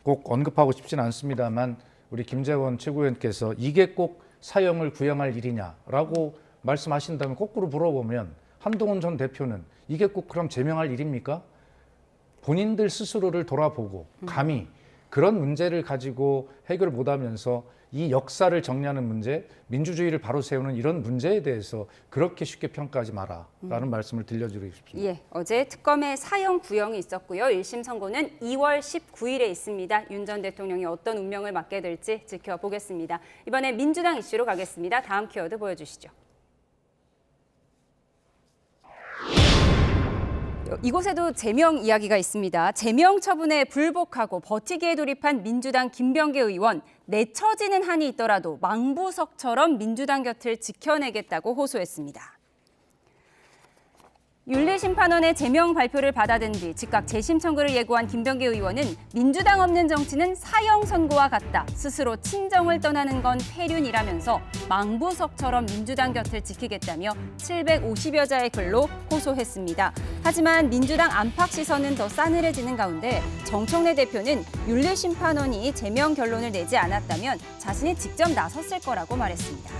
꼭 언급하고 싶지는 않습니다만 우리 김재원 최고위원께서 이게 꼭 사형을 구형할 일이냐라고 말씀하신다면 거꾸로 물어보면 한동훈 전 대표는 이게 꼭 그럼 제명할 일입니까? 본인들 스스로를 돌아보고 감히 그런 문제를 가지고 해결을 못하면서 이 역사를 정리하는 문제, 민주주의를 바로 세우는 이런 문제에 대해서 그렇게 쉽게 평가하지 마라라는 말씀을 들려드리고 싶습니다. 예, 어제 특검의 사형 구형이 있었고요. 1심 선고는 2월 19일에 있습니다. 윤 전 대통령이 어떤 운명을 맞게 될지 지켜보겠습니다. 이번에 민주당 이슈로 가겠습니다. 다음 키워드 보여주시죠. 이곳에도 제명 이야기가 있습니다. 제명 처분에 불복하고 버티기에 돌입한 민주당 김병기 의원, 내쳐지는 한이 있더라도 망부석처럼 민주당 곁을 지켜내겠다고 호소했습니다. 윤리심판원의 제명 발표를 받아든 뒤 즉각 재심 청구를 예고한 김병기 의원은 민주당 없는 정치는 사형 선고와 같다. 스스로 친정을 떠나는 건 폐륜이라면서 망부석처럼 민주당 곁을 지키겠다며 750여 자의 글로 호소했습니다. 하지만 민주당 안팎 시선은 더 싸늘해지는 가운데 정청래 대표는 윤리심판원이 제명 결론을 내지 않았다면 자신이 직접 나섰을 거라고 말했습니다.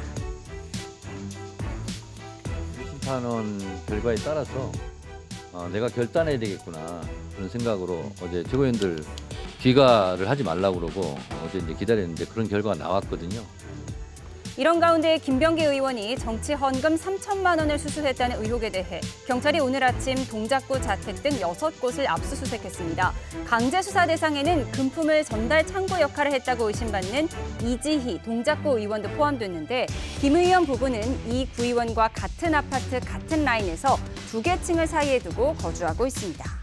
심판원 결과에 따라서 내가 결단해야 되겠구나 그런 생각으로 어제 최고위원들 귀가를 하지 말라고 그러고 어제 이제 기다렸는데 그런 결과가 나왔거든요. 이런 가운데 김병기 의원이 정치 헌금 3천만 원을 수수했다는 의혹에 대해 경찰이 오늘 아침 동작구 자택 등 6곳을 압수수색했습니다. 강제 수사 대상에는 금품을 전달 창구 역할을 했다고 의심받는 이지희 동작구 의원도 포함됐는데 김 의원 부부는 이 구의원과 같은 아파트 같은 라인에서 2개 층을 사이에 두고 거주하고 있습니다.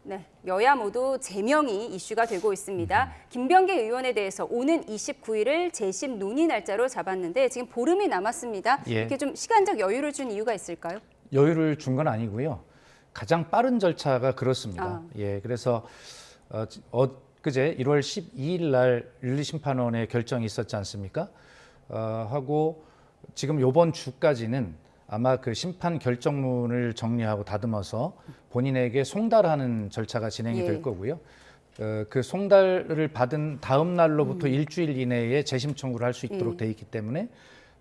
네, 여야 모두 제명이 이슈가 되고 있습니다. 김병기 의원에 대해서 오는 29일을 재심 논의 날짜로 잡았는데 지금 보름이 남았습니다. 예. 이렇게 좀 시간적 여유를 준 이유가 있을까요? 여유를 준 건 아니고요. 가장 빠른 절차가 그렇습니다. 예, 그래서 그제 1월 12일 날 윤리심판원의 결정이 있었지 않습니까? 하고 지금 이번 주까지는 아마 그 심판 결정문을 정리하고 다듬어서 본인에게 송달하는 절차가 진행이 될 거고요. 그 송달을 받은 다음 날로부터 일주일 이내에 재심 청구를 할 수 있도록 돼 있기 때문에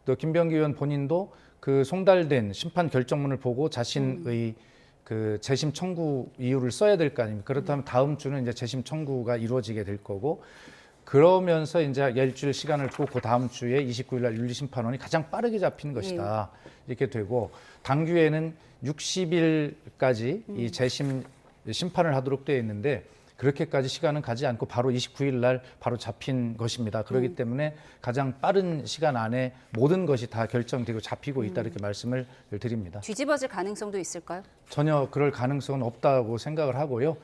또 김병기 의원 본인도 그 송달된 심판 결정문을 보고 자신의 그 재심 청구 이유를 써야 될 거 아닙니까? 그렇다면 다음 주는 이제 재심 청구가 이루어지게 될 거고 그러면서 이제 일주일 시간을 두고 그 다음 주에 29일 날 윤리심판원이 가장 빠르게 잡히는 것이다. 이렇게 되고 당규에는 60일까지 이 재심 심판을 하도록 되어 있는데 그렇게까지 시간은 가지 않고 바로 29일 날 바로 잡힌 것입니다. 그렇기 때문에 가장 빠른 시간 안에 모든 것이 다 결정되고 잡히고 있다 이렇게 말씀을 드립니다. 뒤집어질 가능성도 있을까요? 전혀 그럴 가능성은 없다고 생각을 하고요.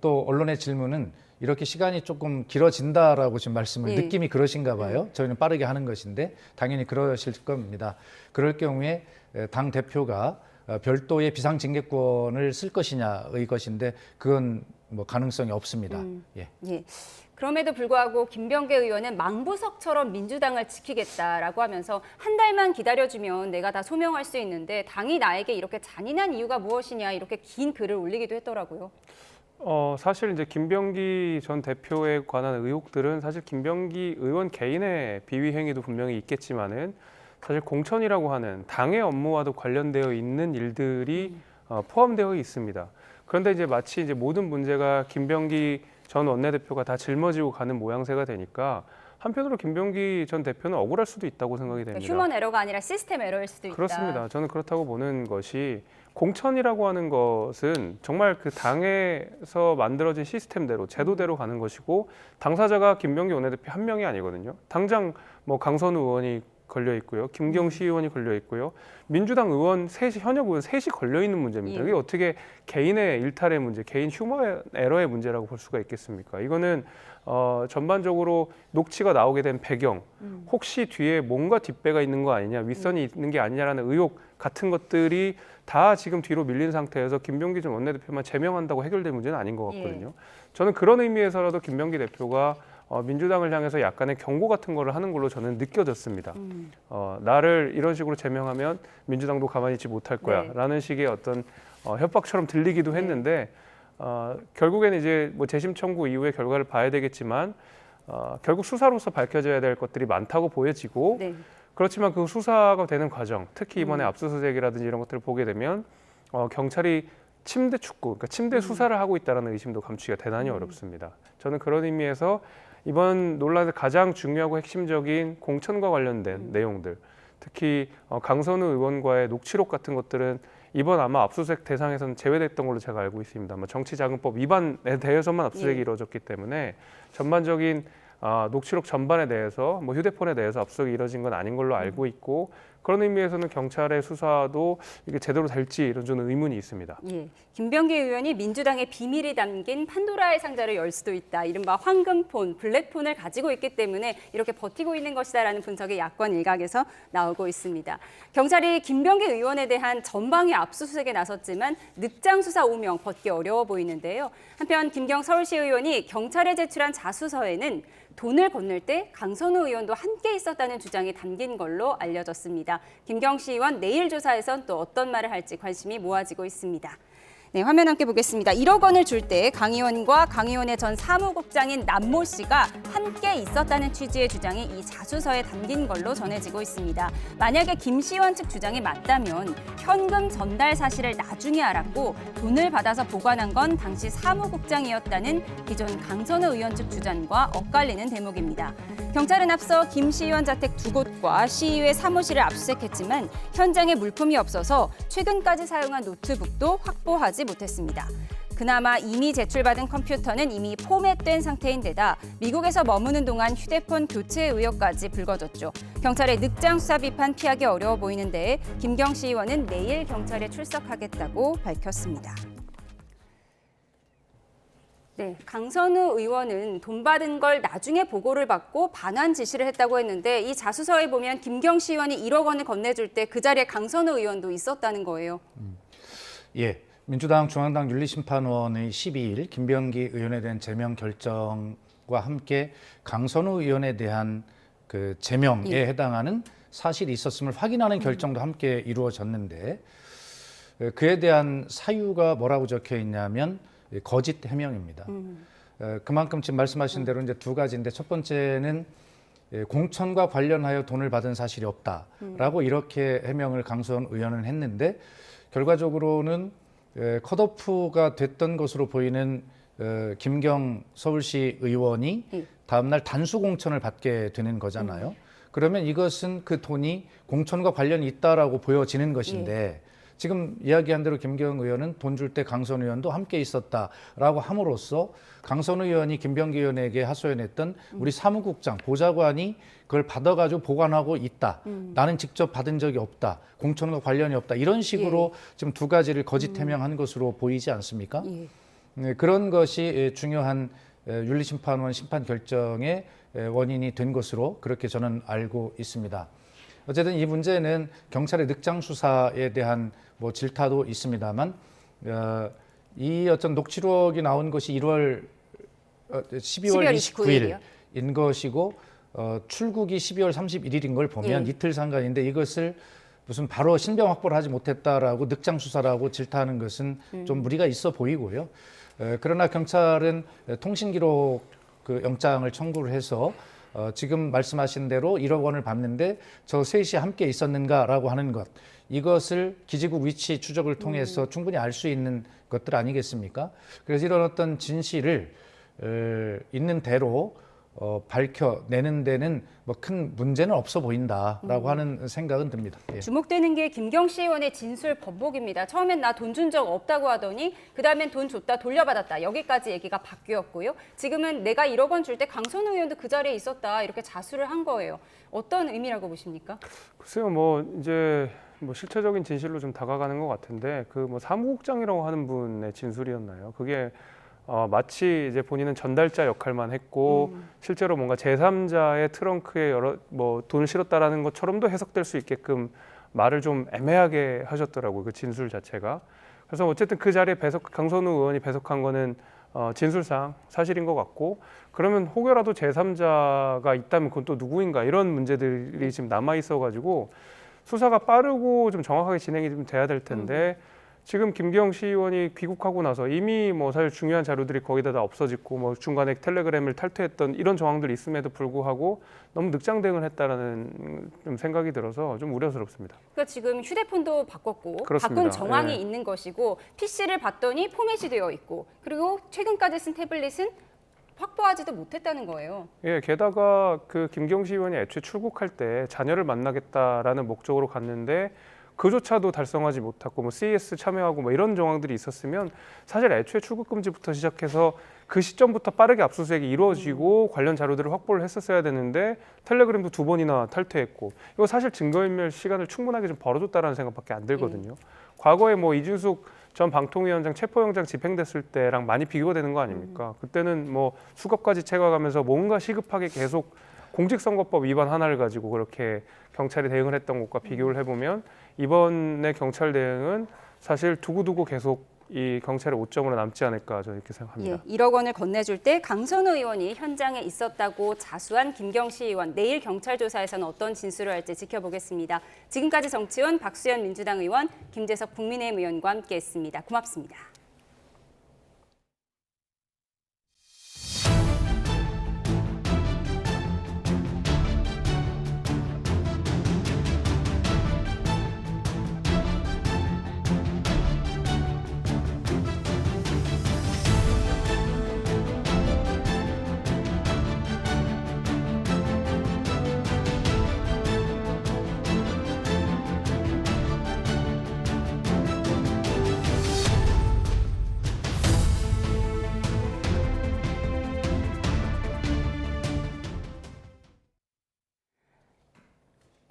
또 언론의 질문은 이렇게 시간이 조금 길어진다라고 지금 말씀을 느낌이 그러신가 봐요. 저희는 빠르게 하는 것인데 당연히 그러실 겁니다. 그럴 경우에 당 대표가 별도의 비상징계권을 쓸 것이냐의 것인데 그건 뭐 가능성이 없습니다. 예. 예. 그럼에도 불구하고 김병기 의원은 망부석처럼 민주당을 지키겠다라고 하면서 한 달만 기다려주면 내가 다 소명할 수 있는데 당이 나에게 이렇게 잔인한 이유가 무엇이냐 이렇게 긴 글을 올리기도 했더라고요. 사실 이제 김병기 전 대표에 관한 의혹들은 사실 김병기 의원 개인의 비위 행위도 분명히 있겠지만은 사실 공천이라고 하는 당의 업무와도 관련되어 있는 일들이 포함되어 있습니다. 그런데 이제 마치 이제 모든 문제가 김병기 전 원내대표가 다 짊어지고 가는 모양새가 되니까 한편으로 김병기 전 대표는 억울할 수도 있다고 생각이 됩니다. 휴먼 에러가 아니라 시스템 에러일 수도 있다. 그렇습니다. 저는 그렇다고 보는 것이 공천이라고 하는 것은 정말 그 당에서 만들어진 시스템대로 제도대로 가는 것이고 당사자가 김병기 원내대표 한 명이 아니거든요. 당장 뭐 강선우 의원이 걸려 있고요. 김경시 의원이 걸려 있고요. 민주당 의원 셋이 현역 의원 셋이 걸려 있는 문제입니다. 이게 어떻게 개인의 일탈의 문제, 개인 휴머 에러의 문제라고 볼 수가 있겠습니까? 이거는 전반적으로 녹취가 나오게 된 배경, 혹시 뒤에 뭔가 뒷배가 있는 거 아니냐, 윗선이 있는 게 아니냐라는 의혹 같은 것들이 다 지금 뒤로 밀린 상태에서 김병기 전 원내대표만 제명한다고 해결될 문제는 아닌 것 같거든요. 저는 그런 의미에서라도 김병기 대표가 민주당을 향해서 약간의 경고 같은 거를 하는 걸로 저는 느껴졌습니다. 나를 이런 식으로 제명하면 민주당도 가만히 있지 못할 거야 라는 식의 어떤 협박처럼 들리기도 했는데 결국에는 이제 뭐 재심 청구 이후의 결과를 봐야 되겠지만 결국 수사로서 밝혀져야 될 것들이 많다고 보여지고 그렇지만 그 수사가 되는 과정, 특히 이번에 압수수색이라든지 이런 것들을 보게 되면 경찰이 침대 축구, 그러니까 침대 수사를 하고 있다는 의심도 감추기가 대단히 어렵습니다. 저는 그런 의미에서 이번 논란에서 가장 중요하고 핵심적인 공천과 관련된 내용들, 특히 강선우 의원과의 녹취록 같은 것들은 이번 아마 압수수색 대상에서는 제외됐던 걸로 제가 알고 있습니다. 정치자금법 위반에 대해서만 압수수색이 이루어졌기 때문에 전반적인 녹취록 전반에 대해서 뭐 휴대폰에 대해서 압수수색이 이루어진 건 아닌 걸로 알고 있고 그런 의미에서는 경찰의 수사도 이게 제대로 될지 이런 저는 의문이 있습니다. 예, 김병기 의원이 민주당의 비밀이 담긴 판도라의 상자를 열 수도 있다. 이른바 황금폰, 블랙폰을 가지고 있기 때문에 이렇게 버티고 있는 것이다라는 분석이 야권 일각에서 나오고 있습니다. 경찰이 김병기 의원에 대한 전방위 압수수색에 나섰지만 늑장 수사 오명 벗기 어려워 보이는데요. 한편 김경 서울시 의원이 경찰에 제출한 자수서에는 돈을 건넬 때 강선우 의원도 함께 있었다는 주장이 담긴 걸로 알려졌습니다. 김경시 의원 내일 조사에선 또 어떤 말을 할지 관심이 모아지고 있습니다. 네, 화면 함께 보겠습니다. 1억 원을 줄 때 강 의원과 강 의원의 전 사무국장인 남모 씨가 함께 있었다는 취지의 주장이 이 자수서에 담긴 걸로 전해지고 있습니다. 만약에 김 씨 의원 측 주장이 맞다면 현금 전달 사실을 나중에 알았고 돈을 받아서 보관한 건 당시 사무국장이었다는 기존 강선우 의원 측 주장과 엇갈리는 대목입니다. 경찰은 앞서 김 씨 의원 자택 2곳과 시의회 사무실을 압수수색했지만 현장에 물품이 없어서 최근까지 사용한 노트북도 확보하지 못했습니다. 그나마 이미 제출받은 컴퓨터는 이미 포맷된 상태인 데다 미국에서 머무는 동안 휴대폰 교체 의혹까지 불거졌죠. 경찰의 늑장 수사 비판 피하기 어려워 보이는데 김경시 의원은 내일 경찰에 출석하겠다고 밝혔습니다. 네, 강선우 의원은 돈 받은 걸 나중에 보고를 받고 반환 지시를 했다고 했는데 이 자수서에 보면 김경시 의원이 1억 원을 건네줄 때 그 자리에 강선우 의원도 있었다는 거예요. 예, 민주당 중앙당 윤리심판원의 12일 김병기 의원에 대한 제명 결정과 함께 강선우 의원에 대한 그 제명에 해당하는 사실이 있었음을 확인하는 결정도 함께 이루어졌는데 그에 대한 사유가 뭐라고 적혀 있냐면 거짓 해명입니다. 그만큼 지금 말씀하신 대로 이제 두 가지인데 첫 번째는 공천과 관련하여 돈을 받은 사실이 없다라고 이렇게 해명을 강선 의원은 했는데 결과적으로는 컷오프가 됐던 것으로 보이는 김경 서울시 의원이 다음날 단수 공천을 받게 되는 거잖아요. 그러면 이것은 그 돈이 공천과 관련이 있다라고 보여지는 것인데 지금 이야기한 대로 김경 의원은 돈 줄 때 강선 의원도 함께 있었다라고 함으로써 강선 의원이 김병기 의원에게 하소연했던 우리 사무국장, 보좌관이 그걸 받아가지고 보관하고 있다. 나는 직접 받은 적이 없다. 공천과 관련이 없다. 이런 식으로 지금 두 가지를 거짓 해명한 것으로 보이지 않습니까? 네, 그런 것이 중요한 윤리심판원 심판 결정의 원인이 된 것으로 그렇게 저는 알고 있습니다. 어쨌든 이 문제는 경찰의 늑장 수사에 대한 뭐 질타도 있습니다만 이 어떤 녹취록이 나온 것이 12월 29일인 것이고 출국이 12월 31일인 걸 보면 이틀 상관인데 이것을 무슨 바로 신병 확보를 하지 못했다라고 늑장 수사라고 질타하는 것은 좀 무리가 있어 보이고요. 그러나 경찰은 통신기록 그 영장을 청구를 해서 지금 말씀하신 대로 1억 원을 받는데 저 셋이 함께 있었는가라고 하는 것, 이것을 기지국 위치 추적을 통해서 충분히 알 수 있는 것들 아니겠습니까? 그래서 이런 어떤 진실을 있는 대로 밝혀내는 데는 뭐 큰 문제는 없어 보인다라고 하는 생각은 듭니다. 예. 주목되는 게 김경시 의원의 진술 번복입니다. 처음엔 나 돈 준 적 없다고 하더니 그다음엔 돈 줬다 돌려받았다 여기까지 얘기가 바뀌었고요. 지금은 내가 1억 원 줄 때 강선우 의원도 그 자리에 있었다 이렇게 자수를 한 거예요. 어떤 의미라고 보십니까? 글쎄요, 뭐 이제 뭐 실체적인 진실로 좀 다가가는 것 같은데 그 뭐 사무국장이라고 하는 분의 진술이었나요? 그게 마치 이제 본인은 전달자 역할만 했고 실제로 뭔가 제3자의 트렁크에 여러 뭐 돈을 실었다라는 것처럼도 해석될 수 있게끔 말을 좀 애매하게 하셨더라고요. 그 진술 자체가. 그래서 어쨌든 그 자리에 강선우 의원이 배석한 거는 진술상 사실인 것 같고, 그러면 혹여라도 제3자가 있다면 그건 또 누구인가 이런 문제들이 지금 남아 있어가지고 수사가 빠르고 좀 정확하게 진행이 좀 돼야 될 텐데 지금 김경시 의원이 귀국하고 나서 이미 뭐 사실 중요한 자료들이 거기다 다 없어지고 뭐 중간에 텔레그램을 탈퇴했던 이런 정황들이 있음에도 불구하고 너무 늑장 대응을 했다라는 좀 생각이 들어서 좀 우려스럽습니다. 그러니까 지금 휴대폰도 바꿨고 그렇습니다. 바꾼 정황이 예. 있는 것이고 PC를 봤더니 포맷이 되어 있고 그리고 최근까지 쓴 태블릿은 확보하지도 못했다는 거예요. 예, 게다가 그 김경시 의원이 애초에 출국할 때 자녀를 만나겠다라는 목적으로 갔는데 그조차도 달성하지 못하고 뭐 CES 참여하고 뭐 이런 정황들이 있었으면 사실 애초에 출국 금지부터 시작해서 그 시점부터 빠르게 압수수색이 이루어지고 관련 자료들을 확보를 했었어야 되는데 텔레그램도 2번이나 탈퇴했고 이거 사실 증거인멸 시간을 충분하게 좀 벌어줬다라는 생각밖에 안 들거든요. 과거에 뭐 이준숙 전 방통위원장 체포영장 집행됐을 때랑 많이 비교가 되는 거 아닙니까? 그때는 뭐 수갑까지 채워가면서 뭔가 시급하게 계속 공직선거법 위반 하나를 가지고 그렇게 경찰이 대응을 했던 것과 비교를 해보면 이번의 경찰 대응은 사실 두고두고 계속 이 경찰의 오점으로 남지 않을까 저는 이렇게 생각합니다. 예, 1억 원을 건네줄 때 강선우 의원이 현장에 있었다고 자수한 김경시 의원. 내일 경찰 조사에서는 어떤 진술을 할지 지켜보겠습니다. 지금까지 정치원 박수현 민주당 의원, 김재석 국민의힘 의원과 함께했습니다. 고맙습니다.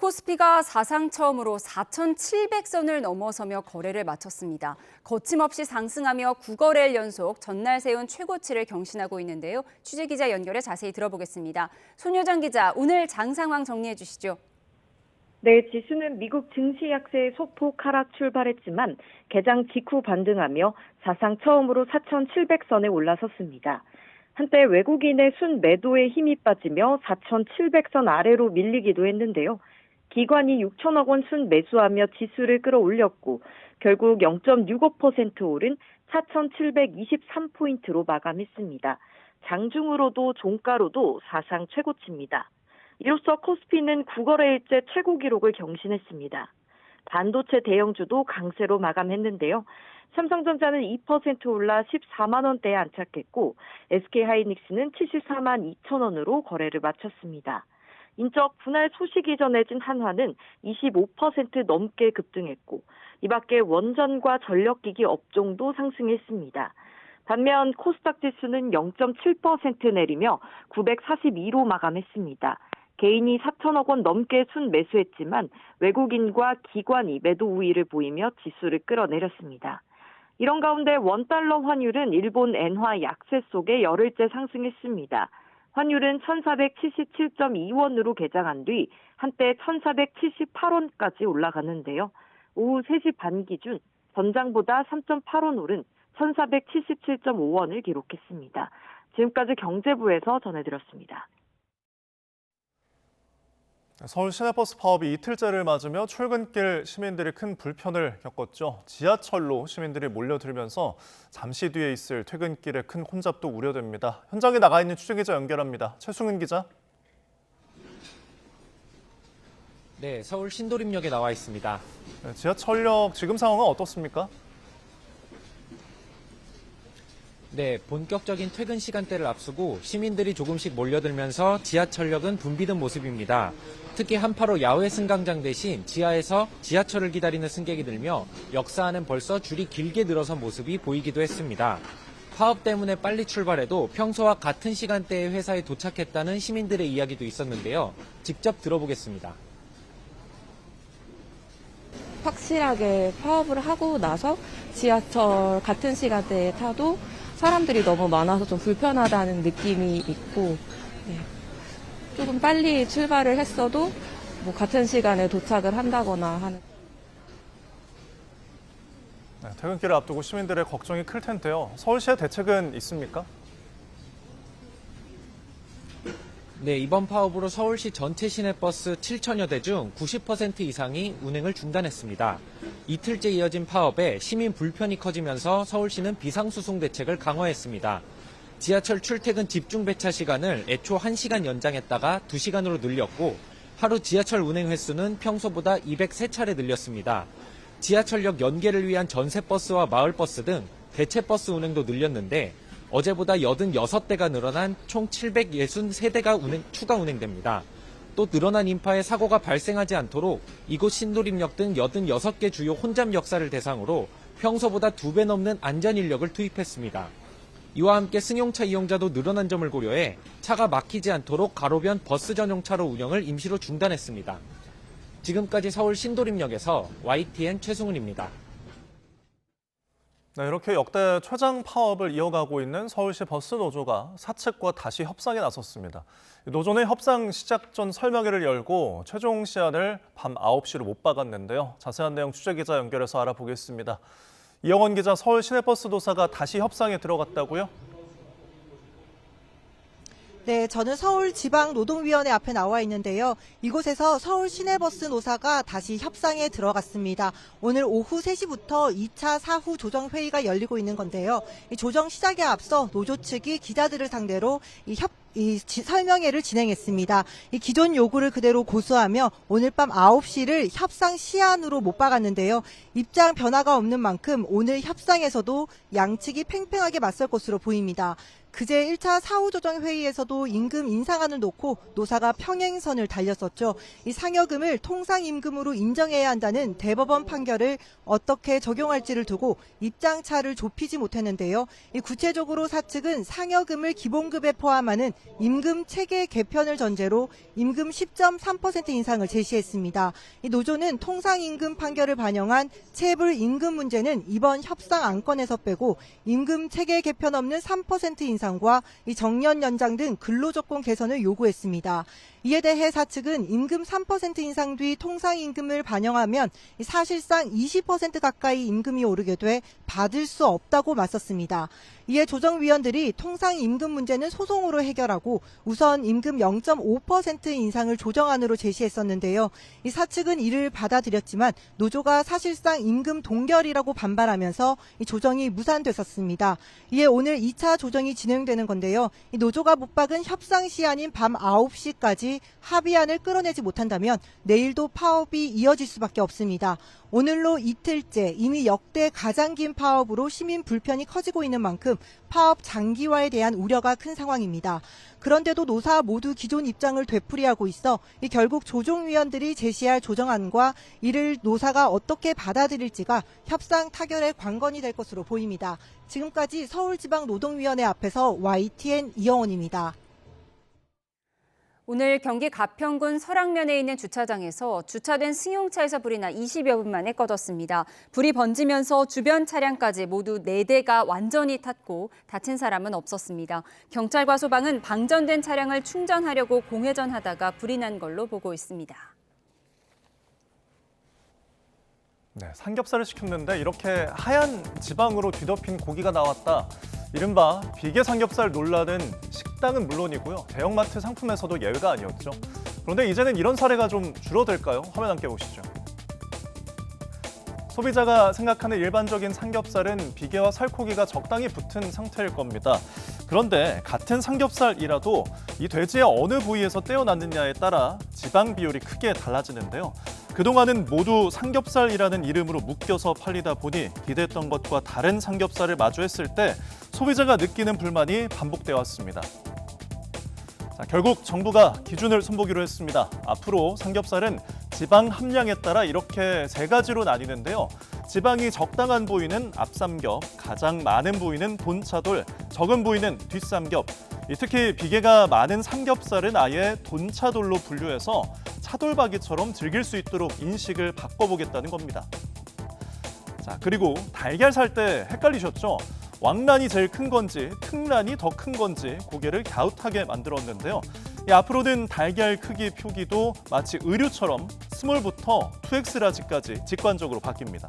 코스피가 사상 처음으로 4,700선을 넘어서며 거래를 마쳤습니다. 거침없이 상승하며 9거래일 연속 전날 세운 최고치를 경신하고 있는데요. 취재기자 연결해 자세히 들어보겠습니다. 손효정 기자, 오늘 장 상황 정리해 주시죠. 네, 지수는 미국 증시 약세의 소폭 하락 출발했지만 개장 직후 반등하며 사상 처음으로 4,700선에 올라섰습니다. 한때 외국인의 순매도에 힘이 빠지며 4,700선 아래로 밀리기도 했는데요. 기관이 6천억 원 순매수하며 지수를 끌어올렸고 결국 0.65% 오른 4,723포인트로 마감했습니다. 장중으로도 종가로도 사상 최고치입니다. 이로써 코스피는 9거래일째 최고 기록을 경신했습니다. 반도체 대형주도 강세로 마감했는데요. 삼성전자는 2% 올라 14만 원대에 안착했고 SK하이닉스는 74만 2천 원으로 거래를 마쳤습니다. 인적 분할 소식이 전해진 한화는 25% 넘게 급등했고 이 밖에 원전과 전력기기 업종도 상승했습니다. 반면 코스닥 지수는 0.7% 내리며 942로 마감했습니다. 개인이 4천억 원 넘게 순매수했지만 외국인과 기관이 매도 우위를 보이며 지수를 끌어내렸습니다. 이런 가운데 원달러 환율은 일본 엔화 약세 속에 열흘째 상승했습니다. 환율은 1,477.2원으로 개장한 뒤 한때 1,478원까지 올라갔는데요. 오후 3시 반 기준 전장보다 3.8원 오른 1,477.5원을 기록했습니다. 지금까지 경제부에서 전해드렸습니다. 서울 시내버스 파업이 이틀째를 맞으며 출근길 시민들이 큰 불편을 겪었죠. 지하철로 시민들이 몰려들면서 잠시 뒤에 있을 퇴근길에 큰 혼잡도 우려됩니다. 현장에 나가 있는 취재기자 연결합니다. 최승은 기자. 네, 서울 신도림역에 나와 있습니다. 네, 지하철역 지금 상황은 어떻습니까? 네, 본격적인 퇴근 시간대를 앞두고 시민들이 조금씩 몰려들면서 지하철역은 붐비는 모습입니다. 특히 한파로 야외 승강장 대신 지하에서 지하철을 기다리는 승객이 늘며 역사 안은 벌써 줄이 길게 늘어선 모습이 보이기도 했습니다. 파업 때문에 빨리 출발해도 평소와 같은 시간대에 회사에 도착했다는 시민들의 이야기도 있었는데요. 직접 들어보겠습니다. 확실하게 파업을 하고 나서 지하철 같은 시간대에 타도 사람들이 너무 많아서 좀 불편하다는 느낌이 있고, 네. 조금 빨리 출발을 했어도 뭐 같은 시간에 도착을 한다거나 하는. 네, 퇴근길을 앞두고 시민들의 걱정이 클 텐데요. 서울시의 대책은 있습니까? 네, 이번 파업으로 서울시 전체 시내버스 7천여 대 중 90% 이상이 운행을 중단했습니다. 이틀째 이어진 파업에 시민 불편이 커지면서 서울시는 비상수송 대책을 강화했습니다. 지하철 출퇴근 집중 배차 시간을 애초 1시간 연장했다가 2시간으로 늘렸고 하루 지하철 운행 횟수는 평소보다 203차례 늘렸습니다. 지하철역 연계를 위한 전세버스와 마을버스 등 대체버스 운행도 늘렸는데 어제보다 86대가 늘어난 총 763대가 추가 운행됩니다. 또 늘어난 인파에 사고가 발생하지 않도록 이곳 신도림역 등 86개 주요 혼잡 역사를 대상으로 평소보다 2배 넘는 안전인력을 투입했습니다. 이와 함께 승용차 이용자도 늘어난 점을 고려해 차가 막히지 않도록 가로변 버스 전용차로 운영을 임시로 중단했습니다. 지금까지 서울 신도림역에서 YTN 최승훈입니다. 네, 이렇게 역대 최장 파업을 이어가고 있는 서울시 버스 노조가 사측과 다시 협상에 나섰습니다. 노조는 협상 시작 전 설명회를 열고 최종 시한을 밤 9시로 못 박았는데요. 자세한 내용 취재기자 연결해서 알아보겠습니다. 이영원 기자, 서울 시내버스 노사가 다시 협상에 들어갔다고요? 네, 저는 서울지방노동위원회 앞에 나와 있는데요. 이곳에서 서울 시내버스 노사가 다시 협상에 들어갔습니다. 오늘 오후 3시부터 2차 사후 조정회의가 열리고 있는 건데요. 이 조정 시작에 앞서 노조 측이 기자들을 상대로 설명회를 진행했습니다. 이 기존 요구를 그대로 고수하며 오늘 밤 9시를 협상 시한으로 못 박았는데요. 입장 변화가 없는 만큼 오늘 협상에서도 양측이 팽팽하게 맞설 것으로 보입니다. 그제 1차 사후조정회의에서도 임금 인상안을 놓고 노사가 평행선을 달렸었죠. 이 상여금을 통상임금으로 인정해야 한다는 대법원 판결을 어떻게 적용할지를 두고 입장차를 좁히지 못했는데요. 구체적으로 사측은 상여금을 기본급에 포함하는 임금 체계 개편을 전제로 임금 10.3% 인상을 제시했습니다. 이 노조는 통상임금 판결을 반영한 체불 임금 문제는 이번 협상 안건에서 빼고 임금 체계 개편 없는 3% 인상과 이 정년 연장 등 근로조건 개선을 요구했습니다. 이에 대해 사측은 임금 3% 인상 뒤 통상임금을 반영하면 사실상 20% 가까이 임금이 오르게 돼 받을 수 없다고 맞섰습니다. 이에 조정위원들이 통상임금 문제는 소송으로 해결하고 우선 임금 0.5% 인상을 조정안으로 제시했었는데요. 이 사측은 이를 받아들였지만 노조가 사실상 임금 동결이라고 반발하면서 이 조정이 무산됐었습니다. 이에 오늘 2차 조정이 진행되는 건데요. 이 노조가 못 박은 협상 시한인 밤 9시까지 합의안을 끌어내지 못한다면 내일도 파업이 이어질 수밖에 없습니다. 오늘로 이틀째 이미 역대 가장 긴 파업으로 시민 불편이 커지고 있는 만큼 파업 장기화에 대한 우려가 큰 상황입니다. 그런데도 노사 모두 기존 입장을 되풀이하고 있어 결국 조정위원들이 제시할 조정안과 이를 노사가 어떻게 받아들일지가 협상 타결의 관건이 될 것으로 보입니다. 지금까지 서울지방노동위원회 앞에서 YTN 이영원입니다. 오늘 경기 가평군 설악면에 있는 주차장에서 주차된 승용차에서 불이 나 20여 분 만에 꺼졌습니다. 불이 번지면서 주변 차량까지 모두 4대가 완전히 탔고 다친 사람은 없었습니다. 경찰과 소방은 방전된 차량을 충전하려고 공회전하다가 불이 난 걸로 보고 있습니다. 네, 삼겹살을 시켰는데 이렇게 하얀 지방으로 뒤덮인 고기가 나왔다. 이른바 비계 삼겹살 논란은 식당은 물론이고요. 대형마트 상품에서도 예외가 아니었죠. 그런데 이제는 이런 사례가 좀 줄어들까요? 화면 함께 보시죠. 소비자가 생각하는 일반적인 삼겹살은 비계와 살코기가 적당히 붙은 상태일 겁니다. 그런데 같은 삼겹살이라도 이 돼지의 어느 부위에서 떼어놨느냐에 따라 지방 비율이 크게 달라지는데요. 그동안은 모두 삼겹살이라는 이름으로 묶여서 팔리다 보니 기대했던 것과 다른 삼겹살을 마주했을 때 소비자가 느끼는 불만이 반복되어 왔습니다. 자, 결국 정부가 기준을 손보기로 했습니다. 앞으로 삼겹살은 지방 함량에 따라 이렇게 세 가지로 나뉘는데요. 지방이 적당한 부위는 앞삼겹, 가장 많은 부위는 본차돌, 적은 부위는 뒷삼겹. 특히 비계가 많은 삼겹살은 아예 돈차돌로 분류해서 차돌박이처럼 즐길 수 있도록 인식을 바꿔보겠다는 겁니다. 자, 그리고 달걀 살 때 헷갈리셨죠? 왕란이 제일 큰 건지 특란이 더 큰 건지 고개를 갸웃하게 만들었는데요. 앞으로는 달걀 크기 표기도 마치 의류처럼 스몰부터 2X 라지까지 직관적으로 바뀝니다.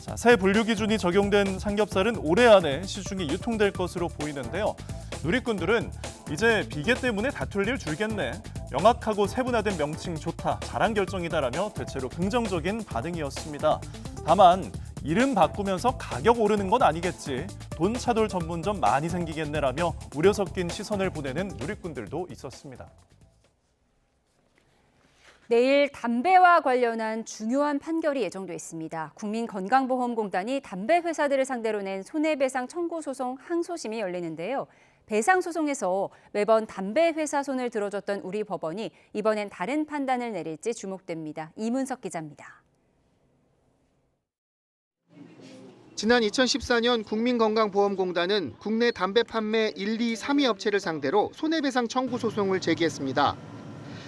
자, 새 분류 기준이 적용된 삼겹살은 올해 안에 시중에 유통될 것으로 보이는데요. 누리꾼들은 이제 비계 때문에 다툴 일 줄겠네. 명확하고 세분화된 명칭 좋다. 잘한 결정이다라며 대체로 긍정적인 반응이었습니다. 다만 이름 바꾸면서 가격 오르는 건 아니겠지. 돈차돌 전문점 많이 생기겠네라며 우려 섞인 시선을 보내는 누리꾼들도 있었습니다. 내일 담배와 관련한 중요한 판결이 예정돼 있습니다. 국민건강보험공단이 담배 회사들을 상대로 낸 손해배상 청구 소송 항소심이 열리는데요. 배상 소송에서 매번 담배 회사 손을 들어줬던 우리 법원이 이번엔 다른 판단을 내릴지 주목됩니다. 이문석 기자입니다. 지난 2014년 국민건강보험공단은 국내 담배 판매 1, 2, 3위 업체를 상대로 손해배상 청구 소송을 제기했습니다.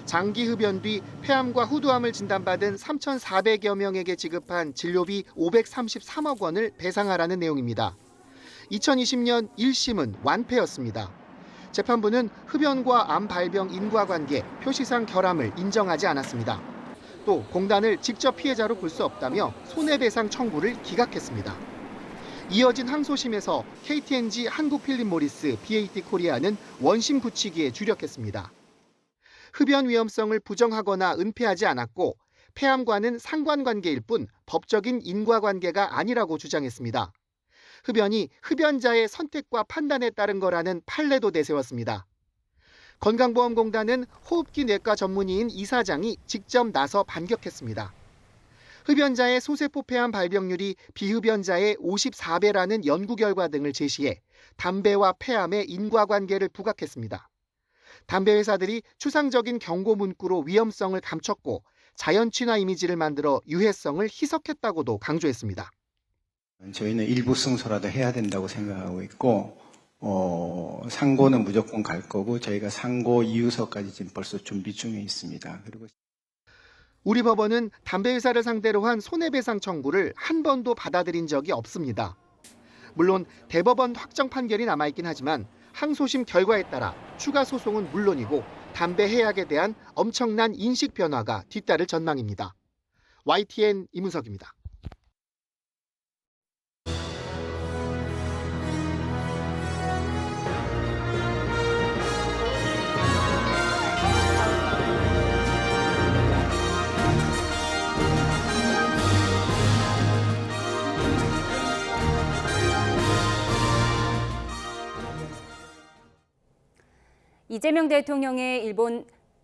장기 흡연 뒤 폐암과 후두암을 진단받은 3,400여 명에게 지급한 진료비 533억 원을 배상하라는 내용입니다. 2020년 1심은 완패였습니다. 재판부는 흡연과 암 발병 인과관계, 표시상 결함을 인정하지 않았습니다. 또 공단을 직접 피해자로 볼 수 없다며 손해배상 청구를 기각했습니다. 이어진 항소심에서 KT&G, 한국필립모리스, BAT 코리아는 원심 굳히기에 주력했습니다. 흡연 위험성을 부정하거나 은폐하지 않았고 폐암과는 상관관계일 뿐 법적인 인과관계가 아니라고 주장했습니다. 흡연이 흡연자의 선택과 판단에 따른 거라는 판례도 내세웠습니다. 건강보험공단은 호흡기 뇌과 전문의인 이사장이 직접 나서 반격했습니다. 흡연자의 소세포 폐암 발병률이 비흡연자의 54배라는 연구 결과 등을 제시해 담배와 폐암의 인과관계를 부각했습니다. 담배 회사들이 추상적인 경고 문구로 위험성을 감췄고 자연 친화 이미지를 만들어 유해성을 희석했다고도 강조했습니다. 저희는 일부 승소라도 해야 된다고 생각하고 있고 상고는 무조건 갈 거고 저희가 상고 이유서까지 지금 벌써 준비 중에 있습니다. 그리고 우리 법원은 담배 회사를 상대로 한 손해배상 청구를 한 번도 받아들인 적이 없습니다. 물론 대법원 확정 판결이 남아있긴 하지만 항소심 결과에 따라 추가 소송은 물론이고 담배 해약에 대한 엄청난 인식 변화가 뒤따를 전망입니다. YTN 이문석입니다. 이재명 대통령의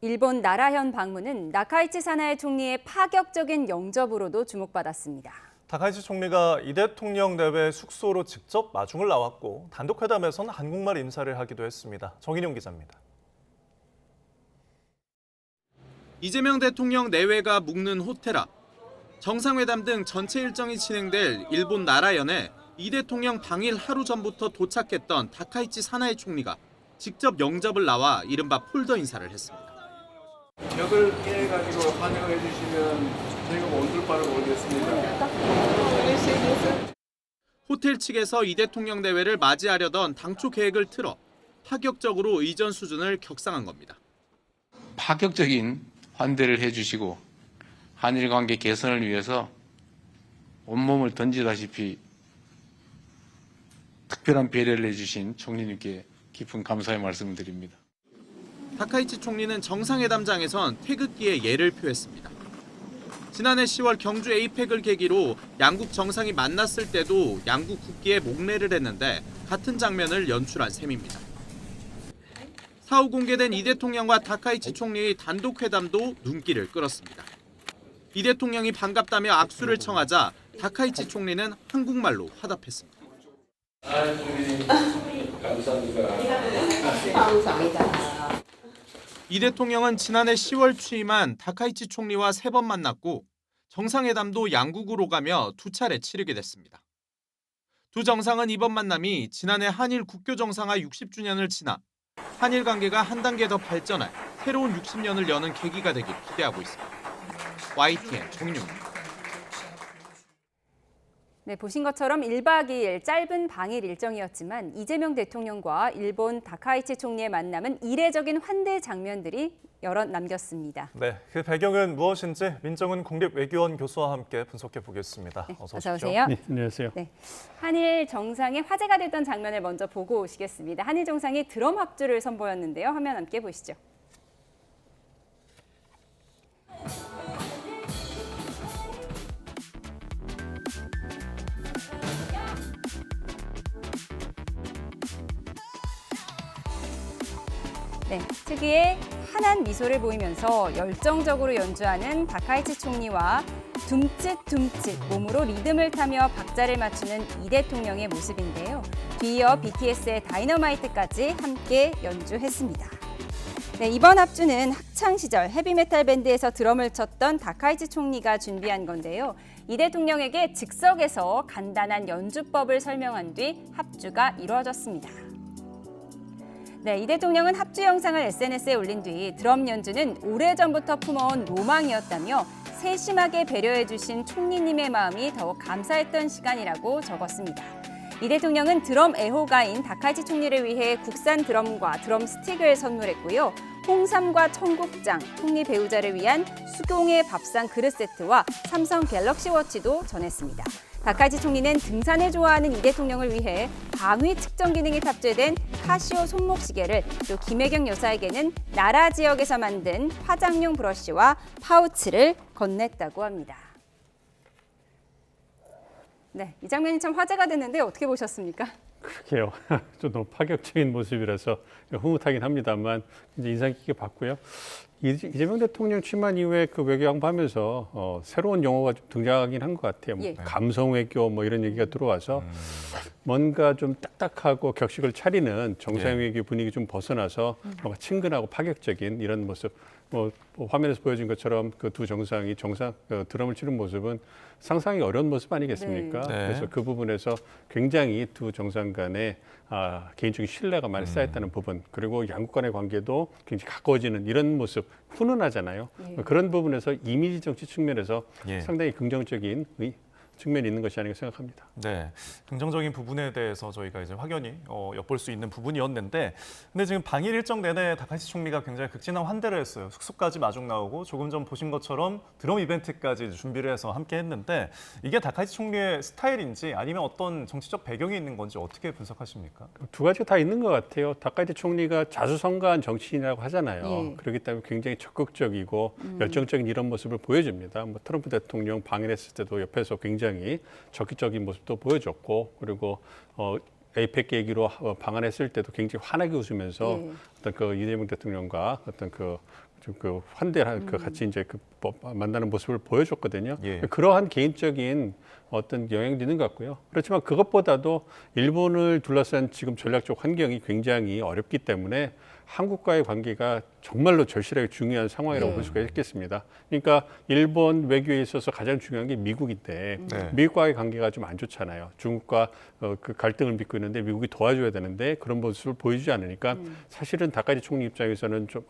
일본 나라현 방문은 나카이치 사나이 총리의 파격적인 영접으로도 주목받았습니다. 다카이치 총리가 이 대통령 내외 숙소로 직접 마중을 나왔고 단독 회담에선 한국말 인사를 하기도 했습니다. 정인용 기자입니다. 이재명 대통령 내외가 묵는 호텔 앞. 정상회담 등 전체 일정이 진행될 일본 나라현에 이 대통령 당일 하루 전부터 도착했던 다카이치 사나이 총리가 직접 영접을 나와 이른바 폴더 인사를 했습니다. 벽을 깨가지고 환영해 주시면 저희가 온돌바를 모르겠습니다. 호텔 측에서 이 대통령 대회를 맞이하려던 당초 계획을 틀어 파격적으로 이전 수준을 격상한 겁니다. 파격적인 환대를 해주시고 한일 관계 개선을 위해서 온몸을 던지다시피 특별한 배려를 해주신 총리님께 깊은 감사의 말씀을 드립니다. 다카이치 총리는 정상회담장에선 태극기의 예를 표했습니다. 지난해 10월 경주 에이펙을 계기로 양국 정상이 만났을 때도 양국 국기에 목례를 했는데 같은 장면을 연출한 셈입니다. 사후 공개된 이 대통령과 다카이치 총리의 단독 회담도 눈길을 끌었습니다. 이 대통령이 반갑다며 악수를 청하자 다카이치 총리는 한국말로 화답했습니다. 감사합니다. 이 대통령은 지난해 10월 취임한 다카이치 총리와 3번 만났고 정상회담도 양국으로 가며 2차례 치르게 됐습니다. 두 정상은 이번 만남이 지난해 한일 국교 정상화 60주년을 지나 한일 관계가 한 단계 더 발전할 새로운 60년을 여는 계기가 되길 기대하고 있습니다. YTN 정윤용입니다. 네, 보신 것처럼 1박 2일 짧은 방일 일정이었지만 이재명 대통령과 일본 다카이치 총리의 만남은 이례적인 환대 장면들이 여럿 남겼습니다. 네, 그 배경은 무엇인지 민정은 국립외교원 교수와 함께 분석해 보겠습니다. 네, 어서 어서 오십시오. 오세요. 네, 안녕하세요. 네, 한일 정상의 화제가 됐던 장면을 먼저 보고 오시겠습니다. 한일 정상이 드럼 합주를 선보였는데요. 화면 함께 보시죠. 네, 특유의 환한 미소를 보이면서 열정적으로 연주하는 다카이치 총리와 둠칫둠칫 몸으로 리듬을 타며 박자를 맞추는 이 대통령의 모습인데요. 뒤이어 BTS의 다이너마이트까지 함께 연주했습니다. 네, 이번 합주는 학창시절 헤비메탈 밴드에서 드럼을 쳤던 다카이치 총리가 준비한 건데요. 이 대통령에게 즉석에서 간단한 연주법을 설명한 뒤 합주가 이루어졌습니다. 네, 이 대통령은 합주 영상을 SNS에 올린 뒤 드럼 연주는 오래전부터 품어온 로망이었다며 세심하게 배려해 주신 총리님의 마음이 더욱 감사했던 시간이라고 적었습니다. 이 대통령은 드럼 애호가인 다카이치 총리를 위해 국산 드럼과 드럼 스틱을 선물했고요. 홍삼과 청국장, 총리 배우자를 위한 수공예 밥상 그릇 세트와 삼성 갤럭시 워치도 전했습니다. 다카이치 총리는 등산을 좋아하는 이 대통령을 위해 방위 측정 기능이 탑재된 카시오 손목시계를, 또 김혜경 여사에게는 나라 지역에서 만든 화장용 브러쉬와 파우치를 건넸다고 합니다. 네, 이 장면이 참 화제가 됐는데 어떻게 보셨습니까? 그러게요. 좀 너무 파격적인 모습이라서 흐뭇하긴 합니다만 이제 인상 깊게 봤고요. 이재명 대통령 취임한 이후에 그 외교 양보하면서 새로운 용어가 좀 등장하긴 한 것 같아요. 뭐 예. 감성 외교 뭐 이런 얘기가 들어와서 뭔가 좀 딱딱하고 격식을 차리는 정상 외교 분위기 좀 벗어나서 뭔가 친근하고 파격적인 이런 모습. 뭐 화면에서 보여진 것처럼 그 두 정상이 드럼을 치는 모습은 상상이 어려운 모습 아니겠습니까? 네. 그래서 그 부분에서 굉장히 두 정상 간의 개인적인 신뢰가 많이 쌓였다는 부분, 그리고 양국 간의 관계도 굉장히 가까워지는 이런 모습, 훈훈하잖아요. 그런 부분에서 이미지 정치 측면에서 상당히 긍정적인 측면이 있는 것이 아닌가 생각합니다. 네, 긍정적인 부분에 대해서 저희가 이제 확연히 엿볼 수 있는 부분이었는데, 근데 지금 방일 일정 내내 다카이치 총리가 굉장히 극진한 환대를 했어요. 숙소까지 마중 나오고 조금 전 보신 것처럼 드럼 이벤트까지 준비를 해서 함께 했는데, 이게 다카이치 총리의 스타일인지 아니면 어떤 정치적 배경이 있는 건지 어떻게 분석하십니까? 두 가지가 다 있는 것 같아요. 다카이치 총리가 자수성가한 정치인이라고 하잖아요. 그렇기 때문에 굉장히 적극적이고 열정적인 이런 모습을 보여줍니다. 뭐 트럼프 대통령 방일했을 때도 옆에서 굉장히 적극적인 모습도 보여줬고, 그리고 에이펙 계기로 방한했을 때도 굉장히 환하게 웃으면서 어떤 그 이재명 대통령과 어떤 그 환대를 같이 이제 만나는 모습을 보여줬거든요. 그러한 개인적인 어떤 영향도 있는 것 같고요. 그렇지만 그것보다도 일본을 둘러싼 지금 전략적 환경이 굉장히 어렵기 때문에 한국과의 관계가 정말로 절실하게 중요한 상황이라고 볼 수가 있겠습니다. 그러니까 일본 외교에 있어서 가장 중요한 게 미국인데 미국과의 관계가 좀 안 좋잖아요. 중국과 그 갈등을 빚고 있는데 미국이 도와줘야 되는데 그런 모습을 보여주지 않으니까 사실은 다카이치 총리 입장에서는 좀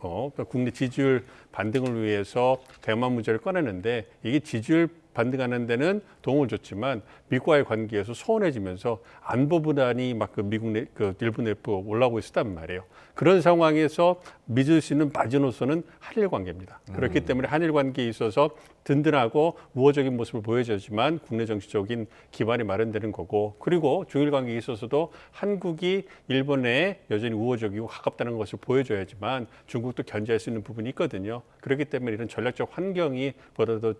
국내 지지율 반등을 위해서 대만 문제를 꺼내는데 이게 지지율 반등하는 데는 도움을 줬지만 미국과의 관계에서 소원해지면서 안보 불안이 막 그 미국 일본 내부가 올라오고 있었단 말이에요. 그런 상황에서 믿을 수 있는 마지노선은 한일 관계입니다. 그렇기 때문에 한일 관계에 있어서 든든하고 우호적인 모습을 보여주지만 국내 정치적인 기반이 마련되는 거고, 그리고 중일 관계에 있어서도 한국이 일본에 여전히 우호적이고 가깝다는 것을 보여줘야지만 중국도 견제할 수 있는 부분이 있거든요. 그렇기 때문에 이런 전략적 환경이 보다 더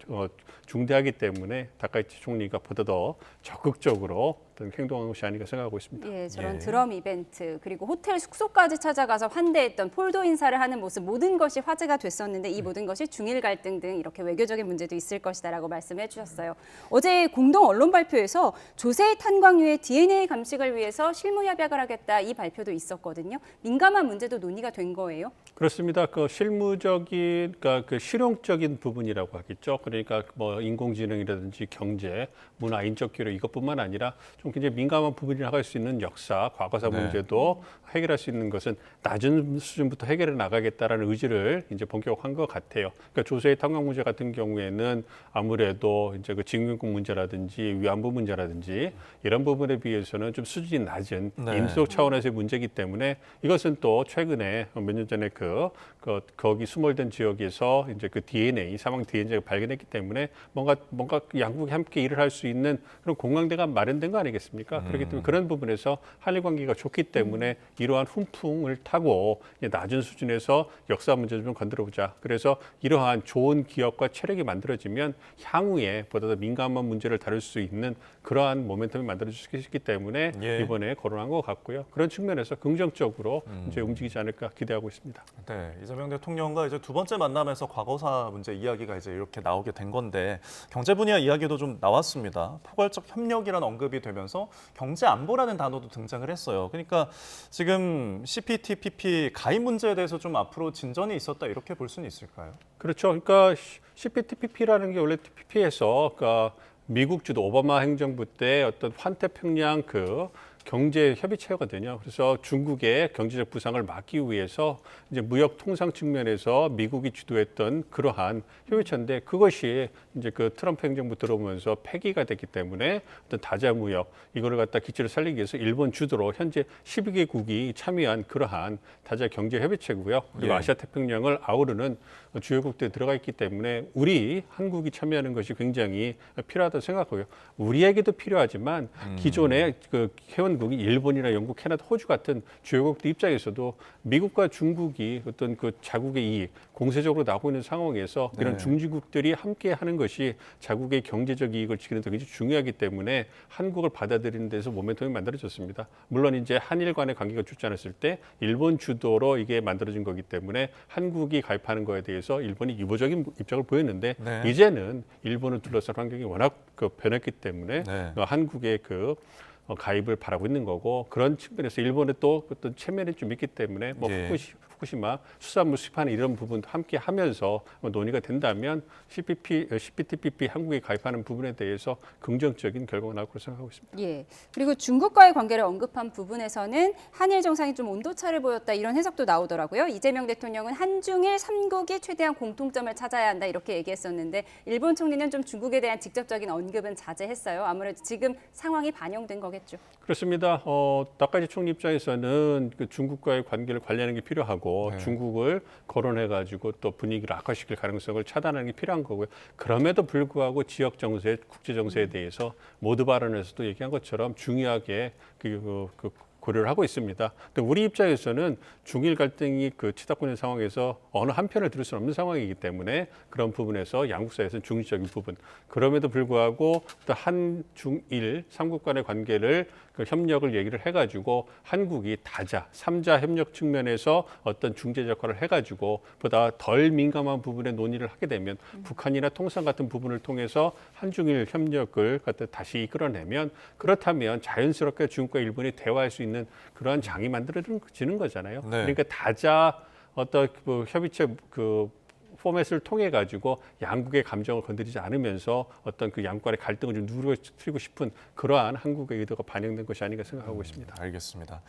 중대하기 때문에 다카이치 총리가 보다 더 적극적으로 어떤 행동한 것이 아닌가 생각하고 있습니다. 예, 저런 드럼 이벤트 그리고 호텔 숙소까지 찾아가서 환대했던 폴도 인사를 하는 모습, 모든 것이 화제가 됐었는데 이 모든 것이 중일 갈등 등 이렇게 외교적인 문제도 있을 것이다라고 말씀해 주셨어요. 어제 공동 언론 발표에서 조세의 탄광유의 DNA 감식을 위해서 실무 협약을 하겠다, 이 발표도 있었거든요. 민감한 문제도 논의가 된 거예요? 그렇습니다. 그 실무적인, 그러니까 그 실용적인 부분이라고 하겠죠. 그러니까 뭐 인공지능이라든지 경제, 문화, 인적 교류 이것뿐만 아니라 좀 굉장히 민감한 부분이라고 할 수 있는 역사, 과거사 문제도 해결할 수 있는 것은 낮은 수준부터 해결해 나가겠다라는 의지를 이제 본격화한 것 같아요. 그러니까 조세의 탄광 문제 같은 경우에는 아무래도 이제 그 징용권 문제라든지 위안부 문제라든지 이런 부분에 비해서는 좀 수준이 낮은 임수적 차원에서의 문제이기 때문에 이것은 또 최근에 몇 년 전에 거기 수몰된 지역에서 이제 그 DNA, 사망 DNA가 발견했기 때문에 뭔가 양국이 함께 일을 할 수 있는 그런 공감대가 마련된 거 아니겠습니까? 그렇기 때문에 그런 부분에서 한일 관계가 좋기 때문에 이러한 훈풍을 타고 낮은 수준에서 역사 문제 좀 건드려보자. 그래서 이러한 좋은 기업과 체력이 만들어지면 향후에 보다 더 민감한 문제를 다룰 수 있는 그러한 모멘텀이 만들어질 수 있기 때문에 이번에 거론한 것 같고요. 그런 측면에서 긍정적으로 이제 움직이지 않을까 기대하고 있습니다. 네, 이재명 대통령과 이제 두 번째 만남에서 과거사 문제 이야기가 이제 이렇게 나오게 된 건데 경제 분야 이야기도 좀 나왔습니다. 포괄적 협력이라는 언급이 되면서 경제 안보라는 단어도 등장을 했어요. 그러니까 지금 CPTPP 가입 문제에 대해서 좀 앞으로 진전이 있었다 이렇게 볼 수는 있을까요? 그렇죠. 그러니까 CPTPP라는 게 원래 TPP에서 그러니까 미국 주도 오바마 행정부 때 어떤 환태평양 경제 협의체거든요. 그래서 중국의 경제적 부상을 막기 위해서 이제 무역 통상 측면에서 미국이 주도했던 그러한 협의체인데 그것이 이제 그 트럼프 행정부 들어오면서 폐기가 됐기 때문에 어떤 다자 무역 이거를 갖다 기초를 살리기 위해서 일본 주도로 현재 12개국이 참여한 그러한 다자 경제 협의체고요. 그리고 아시아 태평양을 아우르는 주요국들이 들어가 있기 때문에 우리 한국이 참여하는 것이 굉장히 필요하다고 생각하고요. 우리에게도 필요하지만 기존의 그 회원국이 일본이나 영국, 캐나다, 호주 같은 주요국들 입장에서도 미국과 중국이 어떤 그 자국의 이익, 공세적으로 나오고 있는 상황에서 이런 중지국들이 함께 하는 것이 자국의 경제적 이익을 지키는 데 굉장히 중요하기 때문에 한국을 받아들이는 데서 모멘텀이 만들어졌습니다. 물론 이제 한일 간의 관계가 좋지 않았을 때 일본 주도로 이게 만들어진 거기 때문에 한국이 가입하는 거에 대해서 일본이 유보적인 입장을 보였는데 이제는 일본을 둘러싼 환경이 워낙 변했기 때문에 한국의 가입을 바라고 있는 거고 그런 측면에서 일본의 또 어떤 체면이 좀 있기 때문에 뭐 후쿠시마 수산물 수입하는 이런 부분도 함께 하면서 논의가 된다면 CPTPP 한국에 가입하는 부분에 대해서 긍정적인 결과가 나올 거라고 생각하고 있습니다. 예. 그리고 중국과의 관계를 언급한 부분에서는 한일 정상이 좀 온도차를 보였다 이런 해석도 나오더라고요. 이재명 대통령은 한중일 3국이 최대한 공통점을 찾아야 한다 이렇게 얘기했었는데 일본 총리는 좀 중국에 대한 직접적인 언급은 자제했어요. 아무래도 지금 상황이 반영된 거겠죠. 그렇습니다. 다카이치 총리 입장에서는 그 중국과의 관계를 관리하는 게 필요하고 중국을 거론해가지고 또 분위기를 악화시킬 가능성을 차단하는 게 필요한 거고요. 그럼에도 불구하고 지역 정세, 국제 정세에 대해서 모두 발언에서도 얘기한 것처럼 중요하게 고려를 하고 있습니다. 근데 우리 입장에서는 중일 갈등이 치닫고 있는 상황에서 어느 한편을 들을 수는 없는 상황이기 때문에 그런 부분에서 양국 사이에서는 중립적인 부분. 그럼에도 불구하고 또 한중일 3국 간의 관계를 협력을 얘기를 해가지고 한국이 다자, 3자 협력 측면에서 어떤 중재 역할을 해가지고 보다 덜 민감한 부분에 논의를 하게 되면 북한이나 통상 같은 부분을 통해서 한중일 협력을 갖다 다시 이끌어내면 그렇다면 자연스럽게 중국과 일본이 대화할 수 있는 그러한 장이 만들어지는 거잖아요. 그러니까 다자 어떤 협의체 포맷을 통해 가지고 양국의 감정을 건드리지 않으면서 어떤 그 양국 간의 갈등을 좀 누그러뜨리고 싶은 그러한 한국의 의도가 반영된 것이 아닌가 생각하고 있습니다. 알겠습니다.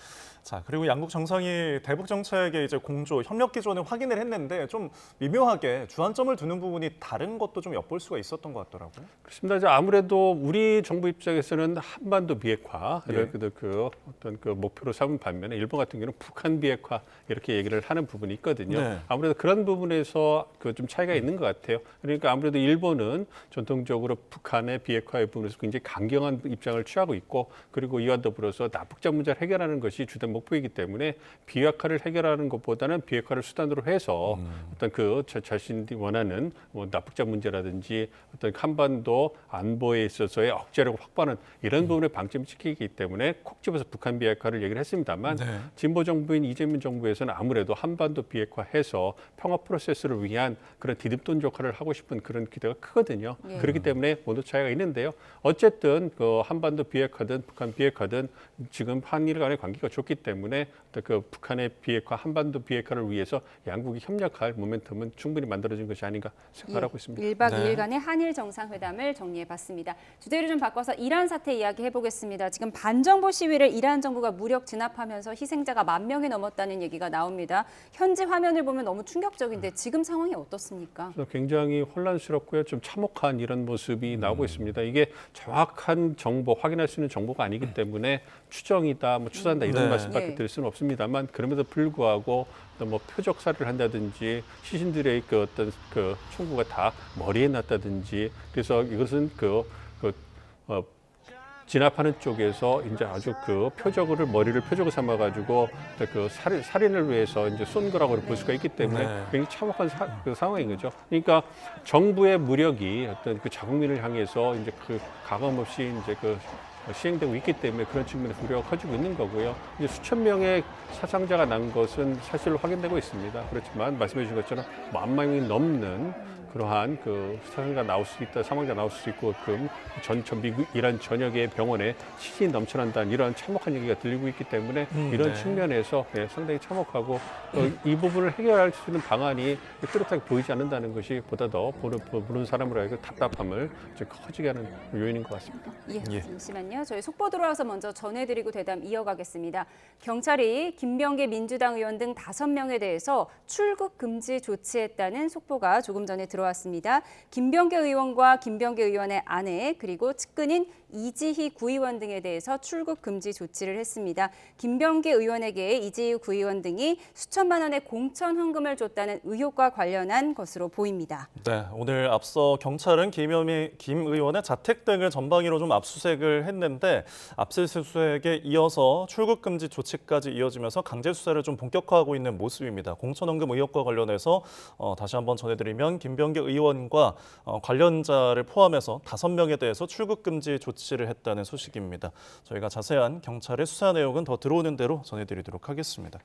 자, 그리고 양국 정상이 대북 정책의 이제 공조, 협력 기조는 확인을 했는데 좀 미묘하게 주안점을 두는 부분이 다른 것도 좀 엿볼 수가 있었던 것 같더라고요. 그렇습니다. 이제 아무래도 우리 정부 입장에서는 한반도 비핵화를 그 어떤 그 목표로 삼은 반면에 일본 같은 경우는 북한 비핵화 이렇게 얘기를 하는 부분이 있거든요. 네. 아무래도 그런 부분에서 그 좀 차이가 있는 것 같아요. 그러니까 아무래도 일본은 전통적으로 북한의 비핵화의 부분에서 굉장히 강경한 입장을 취하고 있고, 그리고 이와 더불어서 남북자 문제를 해결하는 것이 주된 목표이기 때문에 비핵화를 해결하는 것보다는 비핵화를 수단으로 해서 어떤 그 자신이 원하는 뭐 남북자 문제라든지 어떤 한반도 안보에 있어서의 억제력을 확보하는 이런 부분에 방점이 찍히기 때문에 콕 집어서 북한 비핵화를 얘기를 했습니다만, 진보 정부인 이재명 정부에서는 아무래도 한반도 비핵화해서 평화 프로세스를 위한 그런 디딤돈 역할을 하고 싶은 그런 기대가 크거든요. 그렇기 때문에 모두 차이가 있는데요. 어쨌든 그 한반도 비핵화든 북한 비핵화든 지금 한일 간의 관계가 좋기 때문에 그 북한의 비핵화, 한반도 비핵화를 위해서 양국이 협력할 모멘텀은 충분히 만들어진 것이 아닌가 생각하고 있습니다. 1박 2일간의 한일 정상회담을 정리해봤습니다. 주제를 좀 바꿔서 이란 사태 이야기해보겠습니다. 지금 반정부 시위를 이란 정부가 무력 진압하면서 희생자가 10,000명이 넘었다는 얘기가 나옵니다. 현지 화면을 보면 너무 충격적인데 지금 상황이 어떻습니까? 굉장히 혼란스럽고요. 좀 참혹한 이런 모습이 나오고 있습니다. 이게 정확한 정보, 확인할 수 있는 정보가 아니기 때문에 추정이다, 뭐 추산다 이런 말씀밖에 드릴 수는 없습니다만, 그럼에도 불구하고 뭐 표적 살해를 한다든지 시신들의 그 어떤 그 총구가 다 머리에 났다든지, 그래서 이것은 진압하는 쪽에서 이제 아주 그 표적을 머리를 표적을 삼아가지고 그 살인을 위해서 이제 쏜 거라고 볼 수가 있기 때문에 굉장히 참혹한 그 상황인 거죠. 그러니까 정부의 무력이 어떤 그 자국민을 향해서 이제 그 가감 없이 이제 그 시행되고 있기 때문에 그런 측면에서 우려가 커지고 있는 거고요. 이제 수천 명의 사상자가 난 것은 사실로 확인되고 있습니다. 그렇지만 말씀해 주신 것처럼 10,000명이 넘는 그러한 그 사상자가 나올 수 있다, 사망자 나올 수 있고, 미국 이란 전역의 병원에 시신이 넘쳐난다는 이런 참혹한 얘기가 들리고 있기 때문에 이런 측면에서 상당히 참혹하고 이 부분을 해결할 수 있는 방안이 뚜렷하게 보이지 않는다는 것이 보다 더 보는 사람으로 하여금 답답함을 커지게 하는 요인인 것 같습니다. 잠시만요. 저희 속보 들어와서 먼저 전해드리고 대담 이어가겠습니다. 경찰이 김병기 민주당 의원 등 5명에 대해서 출국 금지 조치했다는 속보가 조금 전에 들어왔습니다. 김병기 의원과 김병기 의원의 아내 그리고 측근인 이지희 구의원 등에 대해서 출국 금지 조치를 했습니다. 김병기 의원에게 이지희 구의원 등이 수천만 원의 공천 헌금을 줬다는 의혹과 관련한 것으로 보입니다. 네, 오늘 앞서 경찰은 김 의원의 자택 등을 전방위로 좀 압수수색을 했는데, 압수수색에 이어서 출국 금지 조치까지 이어지면서 강제 수사를 좀 본격화하고 있는 모습입니다. 공천 헌금 의혹과 관련해서 다시 한번 전해드리면 김병기 의원과 관련자를 포함해서 5명에 대해서 출국 금지 조치를 했다는 소식입니다. 저희가 자세한 경찰의 수사 내용은 더 들어오는 대로 전해드리도록 하겠습니다.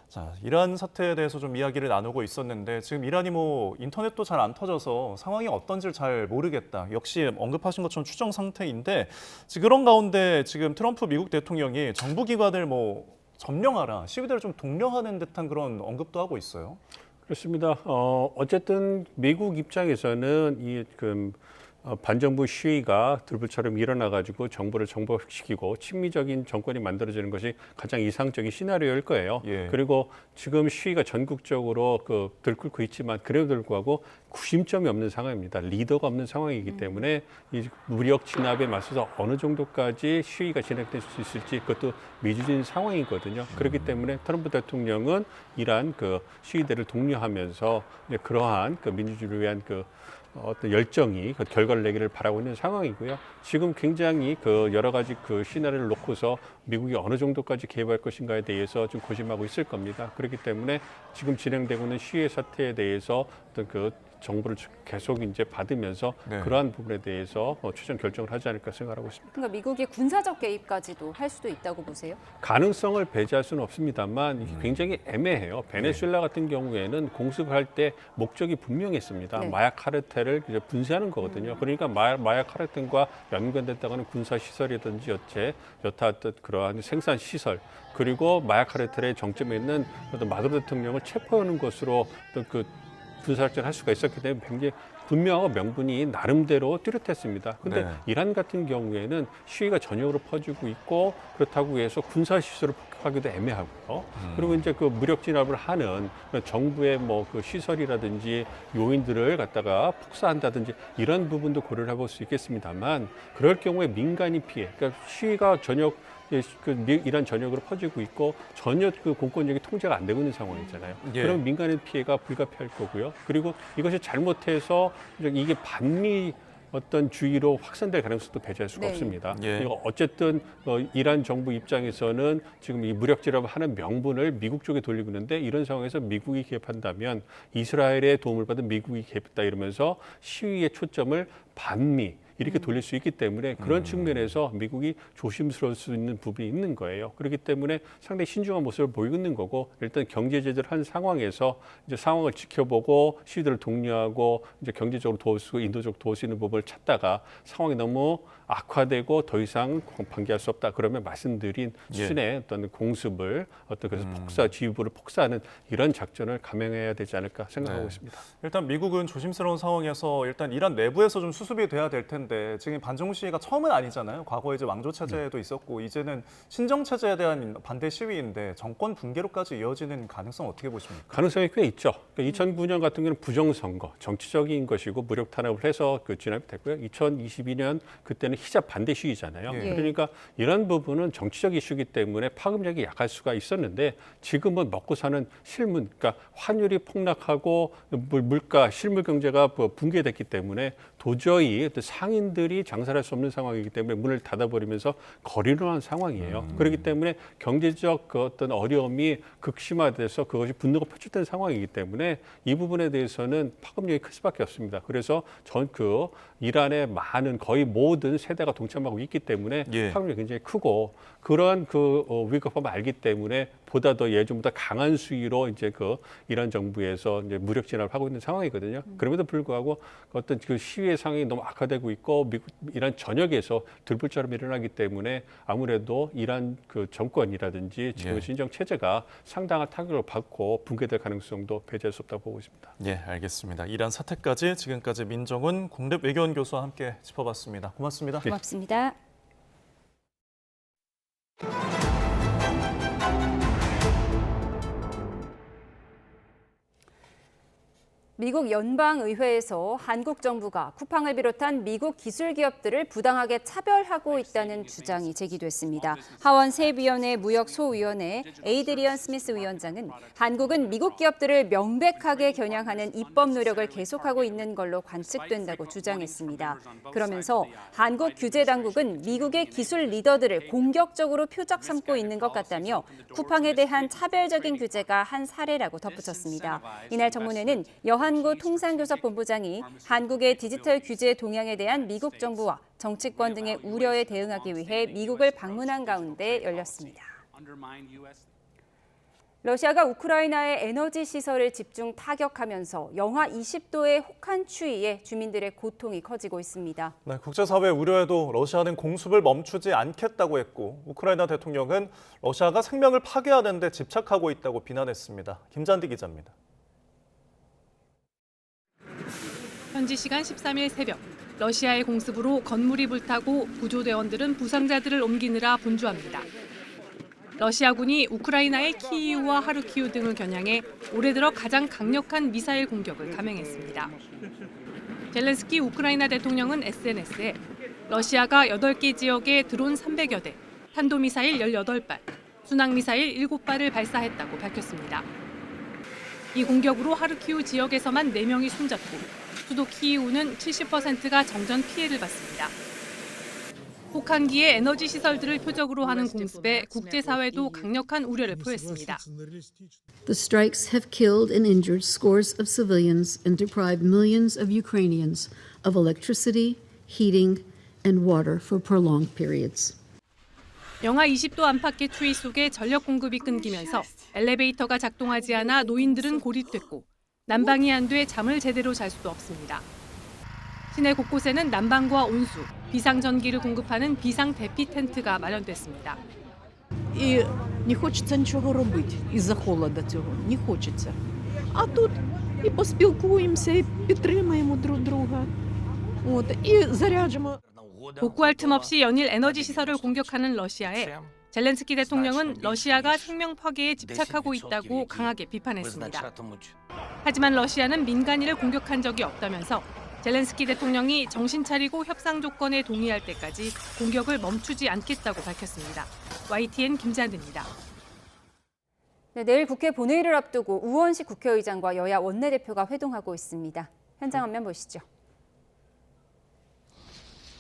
자, 이란 사태에 대해서 좀 이야기를 나누고 있었는데, 지금 이란이 뭐 인터넷도 잘 안 터져서 상황이 어떤지를 잘 모르겠다. 역시 언급하신 것처럼 추정 상태인데, 그런 가운데 지금 트럼프 미국 대통령이 정부기관을 뭐 점령하라, 시위대를 좀 독려하는 듯한 그런 언급도 하고 있어요. 그렇습니다. 어쨌든 미국 입장에서는 반정부 시위가 들불처럼 일어나가지고 정부를 정복시키고 친미적인 정권이 만들어지는 것이 가장 이상적인 시나리오일 거예요. 그리고 지금 시위가 전국적으로 들끓고 있지만 그래도 불구하고 구심점이 없는 상황입니다. 리더가 없는 상황이기 때문에 이 무력 진압에 맞서서 어느 정도까지 시위가 진행될 수 있을지 그것도 미지진 상황이거든요. 그렇기 때문에 트럼프 대통령은 이란 시위대를 독려하면서 이제 그러한 민주주의를 위한 어떤 열정이 결과를 내기를 바라고 있는 상황이고요. 지금 굉장히 여러 가지 시나리오를 놓고서 미국이 어느 정도까지 개입할 것인가에 대해서 좀 고심하고 있을 겁니다. 그렇기 때문에 지금 진행되고 있는 시위 사태에 대해서 어떤 정보를 계속 이제 받으면서 그러한 부분에 대해서 최종 결정을 하지 않을까 생각하고 있습니다. 그러니까 미국이 군사적 개입까지도 할 수도 있다고 보세요? 가능성을 배제할 수는 없습니다만 이게 굉장히 애매해요. 베네수엘라 같은 경우에는 공습을 할 때 목적이 분명했습니다. 마약 카르텔을 이제 분쇄하는 거거든요. 그러니까 마약 카르텔과 연관됐다가는 군사 시설이든지 여타 그러한 생산 시설, 그리고 마약 카르텔의 정점에 있는 어떤 마두로 대통령을 체포하는 것으로 어떤 군사작전을 할 수가 있었기 때문에 굉장히 분명하고 명분이 나름대로 뚜렷했습니다. 그런데 네. 이란 같은 경우에는 시위가 전역으로 퍼지고 있고 그렇다고 해서 군사시설을 폭격하기도 애매하고요. 그리고 이제 그 무력 진압을 하는 정부의 뭐 그 시설이라든지 요인들을 갖다가 폭사한다든지 이런 부분도 고려를 해볼 수 있겠습니다만 그럴 경우에 민간인 피해, 그러니까 시위가 전역 이란 전역으로 퍼지고 있고 전혀 그 공권력이 통제가 안 되고 있는 상황이잖아요. 예. 그럼 민간인 피해가 불가피할 거고요. 그리고 이것이 잘못해서 이게 반미 어떤 주의로 확산될 가능성도 배제할 수가 네. 없습니다. 예. 그러니까 어쨌든 이란 정부 입장에서는 지금 이 무력 진압을 하는 명분을 미국 쪽에 돌리고 있는데 이런 상황에서 미국이 개입한다면 이스라엘의 도움을 받은 미국이 개입했다 이러면서 시위의 초점을 반미 이렇게 돌릴 수 있기 때문에 그런 측면에서 미국이 조심스러울 수 있는 부분이 있는 거예요. 그렇기 때문에 상당히 신중한 모습을 보이고 있는 거고 일단 경제 제재를 한 상황에서 이제 상황을 지켜보고 시위들을 독려하고 이제 경제적으로 도울 수, 인도적으로 도울 수 있는 부분을 찾다가 상황이 너무 악화되고 더 이상 방기할 수 없다. 그러면 말씀드린 수준의 어떤 공습을 그래서 폭사, 지휘부를 폭사하는 이런 작전을 감행해야 되지 않을까 생각하고 있습니다. 일단 미국은 조심스러운 상황에서 일단 이란 내부에서 좀 수습이 돼야 될 텐데 지금 반정 시위가 처음은 아니잖아요. 과거에 이제 왕조 체제도 있었고 이제는 신정 체제에 대한 반대 시위인데 정권 붕괴로까지 이어지는 가능성 어떻게 보십니까? 가능성이 꽤 있죠. 그러니까 2009년 같은 경우는 부정선거, 정치적인 것이고 무력 탄압을 해서 진압이 됐고요. 2022년 그때는 히잡 반대 시위잖아요. 예. 그러니까 이런 부분은 정치적 이슈이기 때문에 파급력이 약할 수가 있었는데 지금은 먹고 사는 실문, 그러니까 환율이 폭락하고 물가, 실물 경제가 붕괴됐기 때문에 도저히 상인들이 장사를 할 수 없는 상황이기 때문에 문을 닫아버리면서 거리를 놓은 상황이에요. 그렇기 때문에 경제적 그 어떤 어려움이 극심화돼서 그것이 분노가 표출된 상황이기 때문에 이 부분에 대해서는 파급력이 클 수밖에 없습니다. 그래서 이란의 많은 거의 모든 세대가 동참하고 있기 때문에 파급력이 굉장히 크고 그러한 위급함을 알기 때문에 보다 더 예전보다 강한 수위로 이제 이란 정부에서 이제 무력 진압을 하고 있는 상황이거든요. 그럼에도 불구하고 어떤 시위의 상황이 너무 악화되고 있고 이란 전역에서 들불처럼 일어나기 때문에 아무래도 이란 정권이라든지 지금 신정 체제가 상당한 타격을 받고 붕괴될 가능성도 배제할 수 없다고 보고 있습니다. 예, 알겠습니다. 이란 사태까지 지금까지 민정훈 국립 외교원 교수와 함께 짚어봤습니다. 고맙습니다. 고맙습니다. 미국 연방의회에서 한국 정부가 쿠팡을 비롯한 미국 기술 기업들을 부당하게 차별하고 있다는 주장이 제기됐습니다. 하원 세위원회 무역소위원회 에이드리언 스미스 위원장은 한국은 미국 기업들을 명백하게 겨냥하는 입법 노력을 계속하고 있는 걸로 관측된다고 주장했습니다. 그러면서 한국 규제 당국은 미국의 기술 리더들을 공격적으로 표적 삼고 있는 것 같다며 쿠팡에 대한 차별적인 규제가 한 사례라고 덧붙였습니다. 이날 청문회는 한국 통상교섭본부장이 한국의 디지털 규제 동향에 대한 미국 정부와 정치권 등의 우려에 대응하기 위해 미국을 방문한 가운데 열렸습니다. 러시아가 우크라이나의 에너지 시설을 집중 타격하면서 영하 20도의 혹한 추위에 주민들의 고통이 커지고 있습니다. 네, 국제사회 우려에도 러시아는 공습을 멈추지 않겠다고 했고 우크라이나 대통령은 러시아가 생명을 파괴하는 데 집착하고 있다고 비난했습니다. 김잔디 기자입니다. 현지 시간 13일 새벽, 러시아의 공습으로 건물이 불타고 구조대원들은 부상자들을 옮기느라 분주합니다. 러시아군이 우크라이나의 키이우와 하르키우 등을 겨냥해 올해 들어 가장 강력한 미사일 공격을 감행했습니다. 젤렌스키 우크라이나 대통령은 SNS에 러시아가 8개 지역에 드론 300여 대, 탄도미사일 18발, 순항미사일 7발을 발사했다고 밝혔습니다. 이 공격으로 하르키우 지역에서만 4명이 숨졌고 수도 키이우는 70%가 정전 피해를 봤습니다. 혹한기의 에너지 시설들을 표적으로 하는 공습에 국제사회도 강력한 우려를 표했습니다. The strikes have killed and injured scores of civilians and deprived millions of Ukrainians of electricity, heating, and water for prolonged periods. 영하 20도 안팎의 추위 속에 전력 공급이 끊기면서 엘리베이터가 작동하지 않아 노인들은 고립됐고 난방이 안 돼 잠을 제대로 잘 수도 없습니다. 시내 곳곳에는 난방과 온수, 비상전기를 공급하는 비상 대피 텐트가 마련됐습니다. І не хочеться нічого робити із-за холоду цього. Не хочеться. А тут і поспілкуємося, і підтримаємо друг друга. От, і заряджимо. 복구할 틈 없이 연일 에너지 시설을 공격하는 러시아에 젤렌스키 대통령은 러시아가 생명 파괴에 집착하고 있다고 강하게 비판했습니다. 하지만 러시아는 민간인을 공격한 적이 없다면서 젤렌스키 대통령이 정신 차리고 협상 조건에 동의할 때까지 공격을 멈추지 않겠다고 밝혔습니다. YTN 김지한입니다. 네, 내일 국회 본회의를 앞두고 우원식 국회의장과 여야 원내대표가 회동하고 있습니다. 현장 화면 보시죠.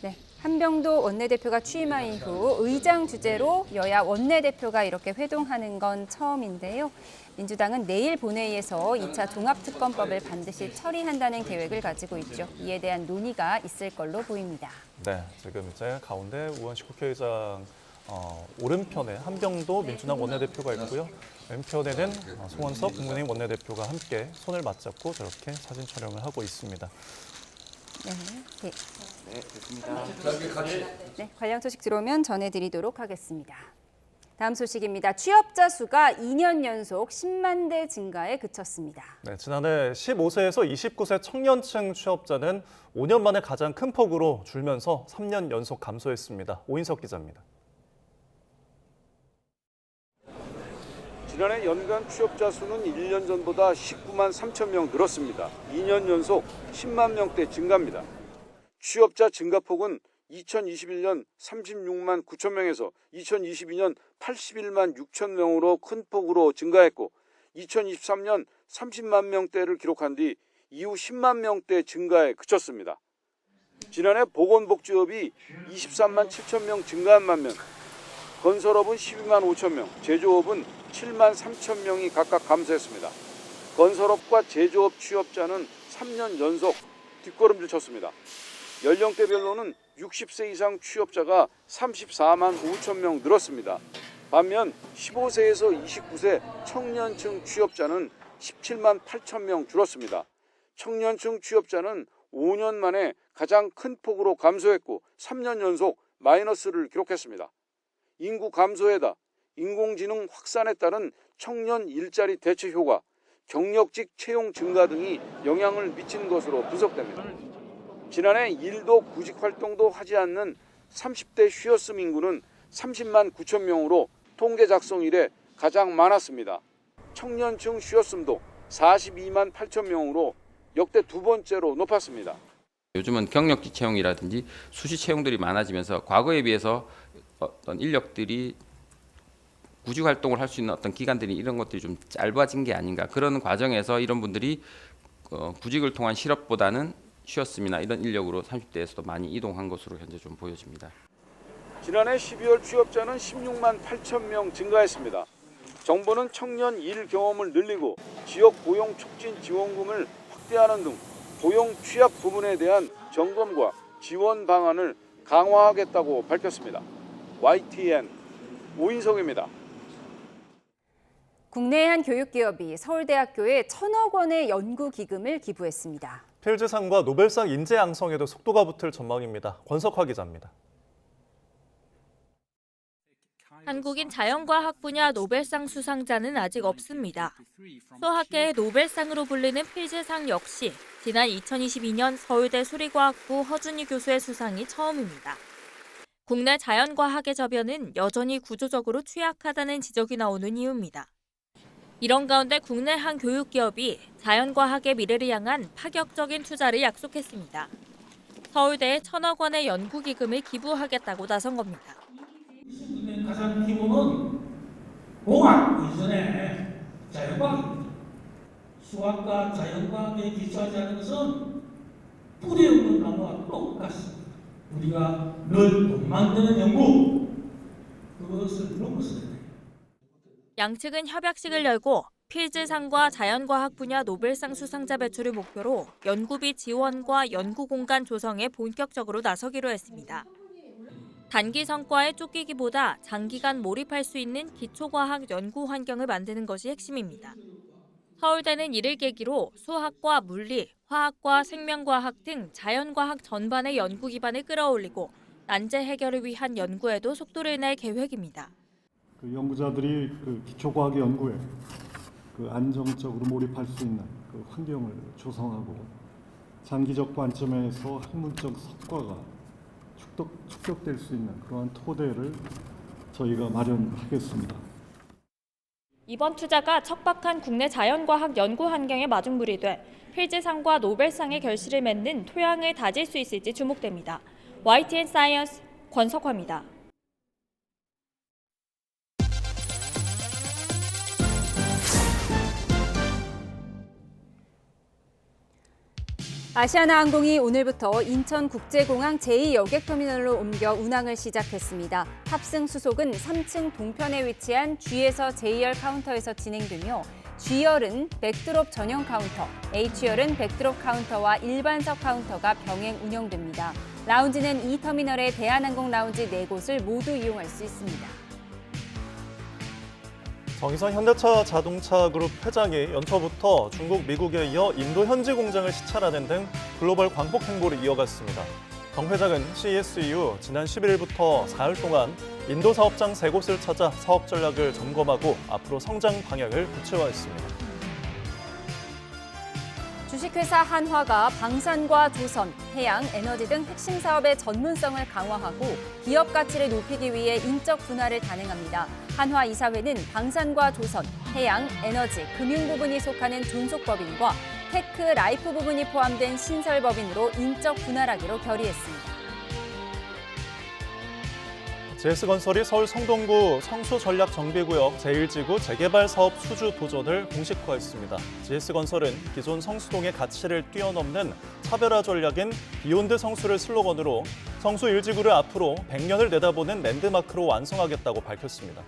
네, 한병도 원내대표가 취임한 이후 의장 주재로 여야 원내대표가 이렇게 회동하는 건 처음인데요. 민주당은 내일 본회의에서 2차 종합특검법을 반드시 처리한다는 계획을 가지고 있죠. 이에 대한 논의가 있을 걸로 보입니다. 네, 지금 이제 가운데 우원식 국회의장 오른편에 한병도 민주당 원내대표가 있고요. 왼편에는 송원석 국민의힘 원내대표가 함께 손을 맞잡고 저렇게 사진 촬영을 하고 있습니다. 네, 됐습니다. 네, 관련 소식 들어오면 전해드리도록 하겠습니다. 다음 소식입니다. 취업자 수가 2년 연속 10만 대 증가에 그쳤습니다. 네, 지난해 15세에서 29세 청년층 취업자는 5년 만에 가장 큰 폭으로 줄면서 3년 연속 감소했습니다. 오인석 기자입니다. 지난해 연간 취업자 수는 1년 전보다 19만 3천 명 늘었습니다. 2년 연속 10만 명대 증가입니다. 취업자 증가폭은 2021년 36만 9천 명에서 2022년 81만 6천 명으로 큰 폭으로 증가했고 2023년 30만 명대를 기록한 뒤 이후 10만 명대 증가에 그쳤습니다. 지난해 보건복지업이 23만 7천 명 증가한 반면 건설업은 12만 5천 명, 제조업은 7만 3천 명이 각각 감소했습니다. 건설업과 제조업 취업자는 3년 연속 뒷걸음질 쳤습니다. 연령대별로는 60세 이상 취업자가 34만 5천 명 늘었습니다. 반면 15세에서 29세 청년층 취업자는 17만 8천 명 줄었습니다. 청년층 취업자는 5년 만에 가장 큰 폭으로 감소했고 3년 연속 마이너스를 기록했습니다. 인구 감소에다 인공지능 확산에 따른 청년 일자리 대체 효과, 경력직 채용 증가 등이 영향을 미친 것으로 분석됩니다. 지난해 일도 구직 활동도 하지 않는 30대 쉬었음 인구는 30만 9천 명으로 통계 작성 이래 가장 많았습니다. 청년층 쉬었음도 42만 8천 명으로 역대 두 번째로 높았습니다. 요즘은 경력직 채용이라든지 수시 채용들이 많아지면서 과거에 비해서 어떤 인력들이 구직 활동을 할 수 있는 어떤 기간들이 이런 것들이 좀 짧아진 게 아닌가. 그런 과정에서 이런 분들이 구직을 통한 실업보다는 쉬었음이나 이런 인력으로 30대에서도 많이 이동한 것으로 현재 좀 보여집니다. 지난해 12월 취업자는 16만 8천 명 증가했습니다. 정부는 청년 일 경험을 늘리고 지역 고용 촉진 지원금을 확대하는 등 고용 취약 부분에 대한 점검과 지원 방안을 강화하겠다고 밝혔습니다. YTN 오인석입니다. 국내의 한 교육기업이 서울대학교에 1,000억 원의 연구기금을 기부했습니다. 필즈상과 노벨상 인재 양성에도 속도가 붙을 전망입니다. 권석화 기자입니다. 한국인 자연과학 분야 노벨상 수상자는 아직 없습니다. 수학계의 노벨상으로 불리는 필즈상 역시 지난 2022년 서울대 수리과학부 허준희 교수의 수상이 처음입니다. 국내 자연과학의 저변은 여전히 구조적으로 취약하다는 지적이 나오는 이유입니다. 이런 가운데 국내 한 교육기업이 자연과학의 미래를 향한 파격적인 투자를 약속했습니다. 서울대에 1,000억 원의 연구기금을 기부하겠다고 나선 겁니다. 가장 기본은 공학 이전에 자연과학입니다. 수학과 자연과학에 기초하지 않은 것은 뿌리 없는 나무와 똑같습니다. 우리가 늘 돈 만드는 연구, 그것을 넘어서야 돼요. 양측은 협약식을 열고 필즈상과 자연과학 분야 노벨상 수상자 배출을 목표로 연구비 지원과 연구공간 조성에 본격적으로 나서기로 했습니다. 단기 성과에 쫓기기보다 장기간 몰입할 수 있는 기초과학 연구 환경을 만드는 것이 핵심입니다. 서울대는 이를 계기로 수학과 물리, 화학과 생명과학 등 자연과학 전반의 연구 기반을 끌어올리고 난제 해결을 위한 연구에도 속도를 낼 계획입니다. 연구자들이 기초과학 연구에 그 안정적으로 몰입할 수 있는 그 환경을 조성하고 장기적 관점에서 학문적 성과가 축적될 수 있는 그러한 토대를 저희가 마련하겠습니다. 이번 투자가 척박한 국내 자연과학 연구 환경에 마중물이 돼 필즈상과 노벨상의 결실을 맺는 토양을 다질 수 있을지 주목됩니다. YTN 사이언스 권석화입니다. 아시아나항공이 오늘부터 인천국제공항 제2여객터미널로 옮겨 운항을 시작했습니다. 탑승 수속은 3층 동편에 위치한 G에서 J열 카운터에서 진행되며 G열은 백드롭 전용 카운터, H열은 백드롭 카운터와 일반석 카운터가 병행 운영됩니다. 라운지는 이 터미널의 대한항공 라운지 4곳을 모두 이용할 수 있습니다. 정의선 현대차 자동차 그룹 회장이 연초부터 중국, 미국에 이어 인도 현지 공장을 시찰하는 등 글로벌 광복 행보를 이어갔습니다. 정 회장은 CES 이후 지난 11일부터 4일 동안 인도 사업장 3곳을 찾아 사업 전략을 점검하고 앞으로 성장 방향을 구체화했습니다. 주식회사 한화가 방산과 조선, 해양, 에너지 등 핵심 사업의 전문성을 강화하고 기업 가치를 높이기 위해 인적 분할을 단행합니다. 한화 이사회는 방산과 조선, 해양, 에너지, 금융 부분이 속하는 존속법인과 테크, 라이프 부분이 포함된 신설법인으로 인적 분할하기로 결의했습니다. GS건설이 서울 성동구 성수전략정비구역 제1지구 재개발 사업 수주 도전을 공식화했습니다. GS건설은 기존 성수동의 가치를 뛰어넘는 차별화 전략인 비욘드 성수를 슬로건으로 성수 1지구를 앞으로 100년을 내다보는 랜드마크로 완성하겠다고 밝혔습니다.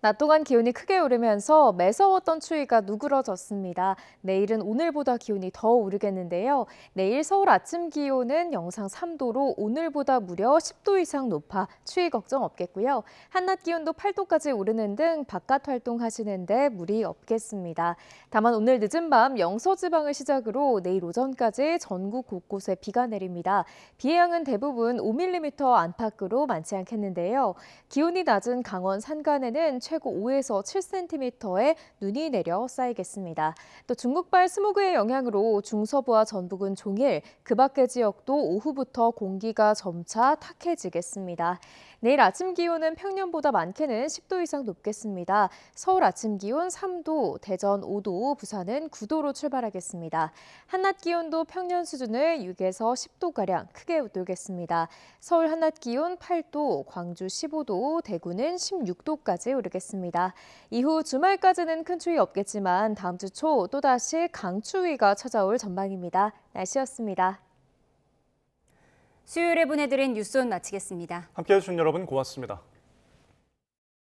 낮 동안 기온이 크게 오르면서 매서웠던 추위가 누그러졌습니다. 내일은 오늘보다 기온이 더 오르겠는데요. 내일 서울 아침 기온은 영상 3도로 오늘보다 무려 10도 이상 높아 추위 걱정 없겠고요. 한낮 기온도 8도까지 오르는 등 바깥 활동하시는데 무리 없겠습니다. 다만 오늘 늦은 밤 영서지방을 시작으로 내일 오전까지 전국 곳곳에 비가 내립니다. 비의 양은 대부분 5mm 안팎으로 많지 않겠는데요. 기온이 낮은 강원 산간에는 최고 5에서 7cm의 눈이 내려 쌓이겠습니다. 또 중국발 스모그의 영향으로 중서부와 전북은 종일, 그 밖의 지역도 오후부터 공기가 점차 탁해지겠습니다. 내일 아침 기온은 평년보다 많게는 10도 이상 높겠습니다. 서울 아침 기온 3도, 대전 5도, 부산은 9도로 출발하겠습니다. 한낮 기온도 평년 수준을 6에서 10도가량 크게 웃돌겠습니다. 서울 한낮 기온 8도, 광주 15도, 대구는 16도까지 오르겠습니다. 이후 주말까지는 큰 추위 없겠지만 다음 주 초 또다시 강추위가 찾아올 전망입니다. 날씨였습니다. 수요일에 보내드린 뉴스온 마치겠습니다. 함께해 주신 여러분 고맙습니다.